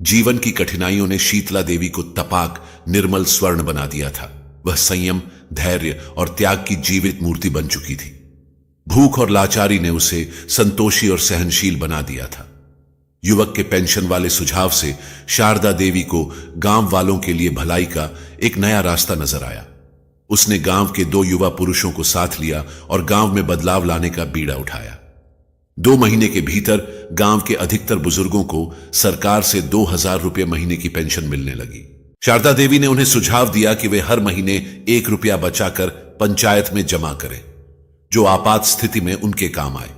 जीवन की कठिनाइयों ने शीतला देवी को तपाक निर्मल स्वर्ण बना दिया था। वह संयम, धैर्य और त्याग की जीवित मूर्ति बन चुकी थी। भूख और लाचारी ने उसे संतोषी और सहनशील बना दिया था। युवक के पेंशन वाले सुझाव से शारदा देवी को गांव वालों के लिए भलाई का एक नया रास्ता नजर आया। उसने गांव के 2 युवा पुरुषों को साथ लिया और गांव में बदलाव लाने का बीड़ा उठाया। 2 महीने के भीतर गांव के अधिकतर बुजुर्गों को सरकार से 2000 रुपये महीने की पेंशन मिलने लगी। शारदा देवी ने उन्हें सुझाव दिया कि वे हर महीने 1 रुपया बचाकर पंचायत में जमा करें, जो आपात स्थिति में उनके काम आए।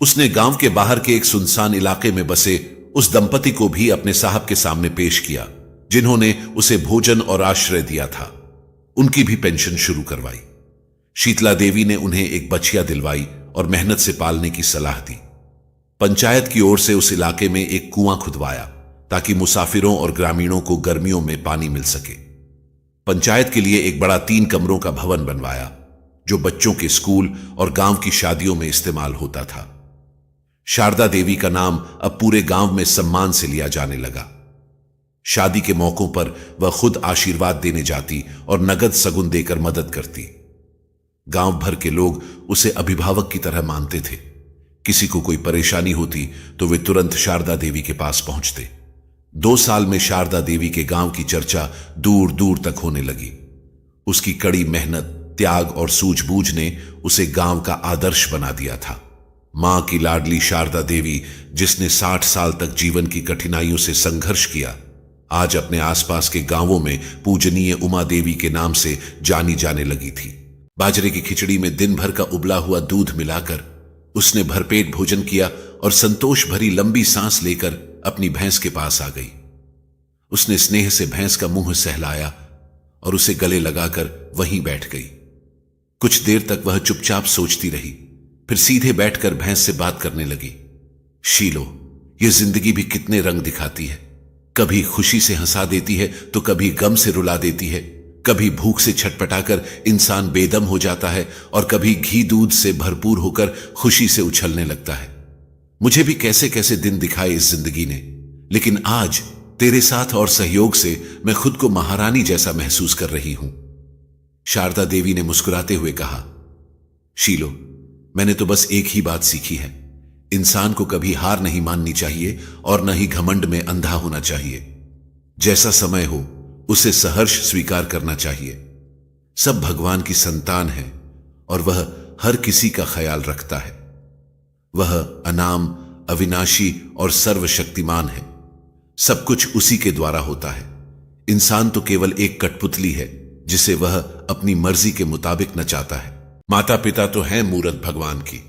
उसने गांव के बाहर के एक सुनसान इलाके में बसे उस दंपति को भी अपने साहब के सामने पेश किया, जिन्होंने उसे भोजन और आश्रय दिया था। उनकी भी पेंशन शुरू करवाई। शीतला देवी ने उन्हें एक बछिया दिलवाई और मेहनत से पालने की सलाह दी। पंचायत की ओर से उस इलाके में एक कुआं खुदवाया ताकि मुसाफिरों और ग्रामीणों को गर्मियों में पानी मिल सके। पंचायत के लिए एक बड़ा 3 कमरों का भवन बनवाया, जो बच्चों के स्कूल और गांव की शादियों में इस्तेमाल होता था। शारदा देवी का नाम अब पूरे गांव में सम्मान से लिया जाने लगा। शादी के मौकों पर वह खुद आशीर्वाद देने जाती और नगद सगुन देकर मदद करती। गांव भर के लोग उसे अभिभावक की तरह मानते थे। किसी को कोई परेशानी होती तो वे तुरंत शारदा देवी के पास पहुंचते। 2 साल में शारदा देवी के गांव की चर्चा दूर दूर तक होने लगी। उसकी कड़ी मेहनत, त्याग और सूझबूझ ने उसे गांव का आदर्श बना दिया था। मां की लाडली शारदा देवी, जिसने 60 साल तक जीवन की कठिनाइयों से संघर्ष किया, आज अपने आसपास के गांवों में पूजनीय उमा देवी के नाम से जानी जाने लगी थी। बाजरे की खिचड़ी में दिन भर का उबला हुआ दूध मिलाकर उसने भरपेट भोजन किया और संतोष भरी लंबी सांस लेकर अपनी भैंस के पास आ गई। उसने स्नेह से भैंस का मुंह सहलाया और उसे गले लगाकर वहीं बैठ गई। कुछ देर तक वह चुपचाप सोचती रही, फिर सीधे बैठकर भैंस से बात करने लगी। शीलो, ये जिंदगी भी कितने रंग दिखाती है। कभी खुशी से हंसा देती है तो कभी गम से रुला देती है। कभी भूख से छटपटाकर इंसान बेदम हो जाता है और कभी घी दूध से भरपूर होकर खुशी से उछलने लगता है। मुझे भी कैसे कैसे दिन दिखाए इस जिंदगी ने, लेकिन आज तेरे साथ और सहयोग से मैं खुद को महारानी जैसा महसूस कर रही हूं। शारदा देवी ने मुस्कुराते हुए कहा, शीलो, मैंने तो बस एक ही बात सीखी है, इंसान को कभी हार नहीं माननी चाहिए और न ही घमंड में अंधा होना चाहिए। जैसा समय हो उसे सहर्ष स्वीकार करना चाहिए। सब भगवान की संतान है और वह हर किसी का ख्याल रखता है। वह अनाम, अविनाशी और सर्वशक्तिमान है। सब कुछ उसी के द्वारा होता है। इंसान तो केवल एक कठपुतली है जिसे वह अपनी मर्जी के मुताबिक नचाता है। माता पिता तो हैं मूरत भगवान की,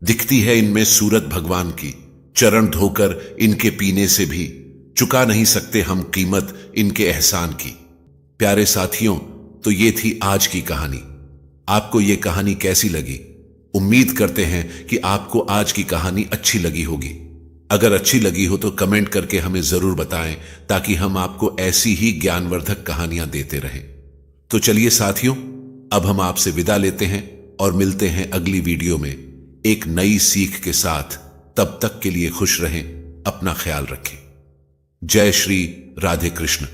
दिखती है इनमें सूरत भगवान की। चरण धोकर इनके पीने से भी चुका नहीं सकते हम कीमत इनके एहसान की। प्यारे साथियों, तो ये थी आज की कहानी। आपको ये कहानी कैसी लगी? उम्मीद करते हैं कि आपको आज की कहानी अच्छी लगी होगी। अगर अच्छी लगी हो तो कमेंट करके हमें जरूर बताएं, ताकि हम आपको ऐसी ही ज्ञानवर्धक कहानियां देते रहें। तो चलिए साथियों, अब हम आपसे विदा लेते हैं और मिलते हैं अगली वीडियो में एक नई सीख के साथ। तब तक के लिए खुश रहें, अपना ख्याल रखें। जय श्री राधे कृष्ण।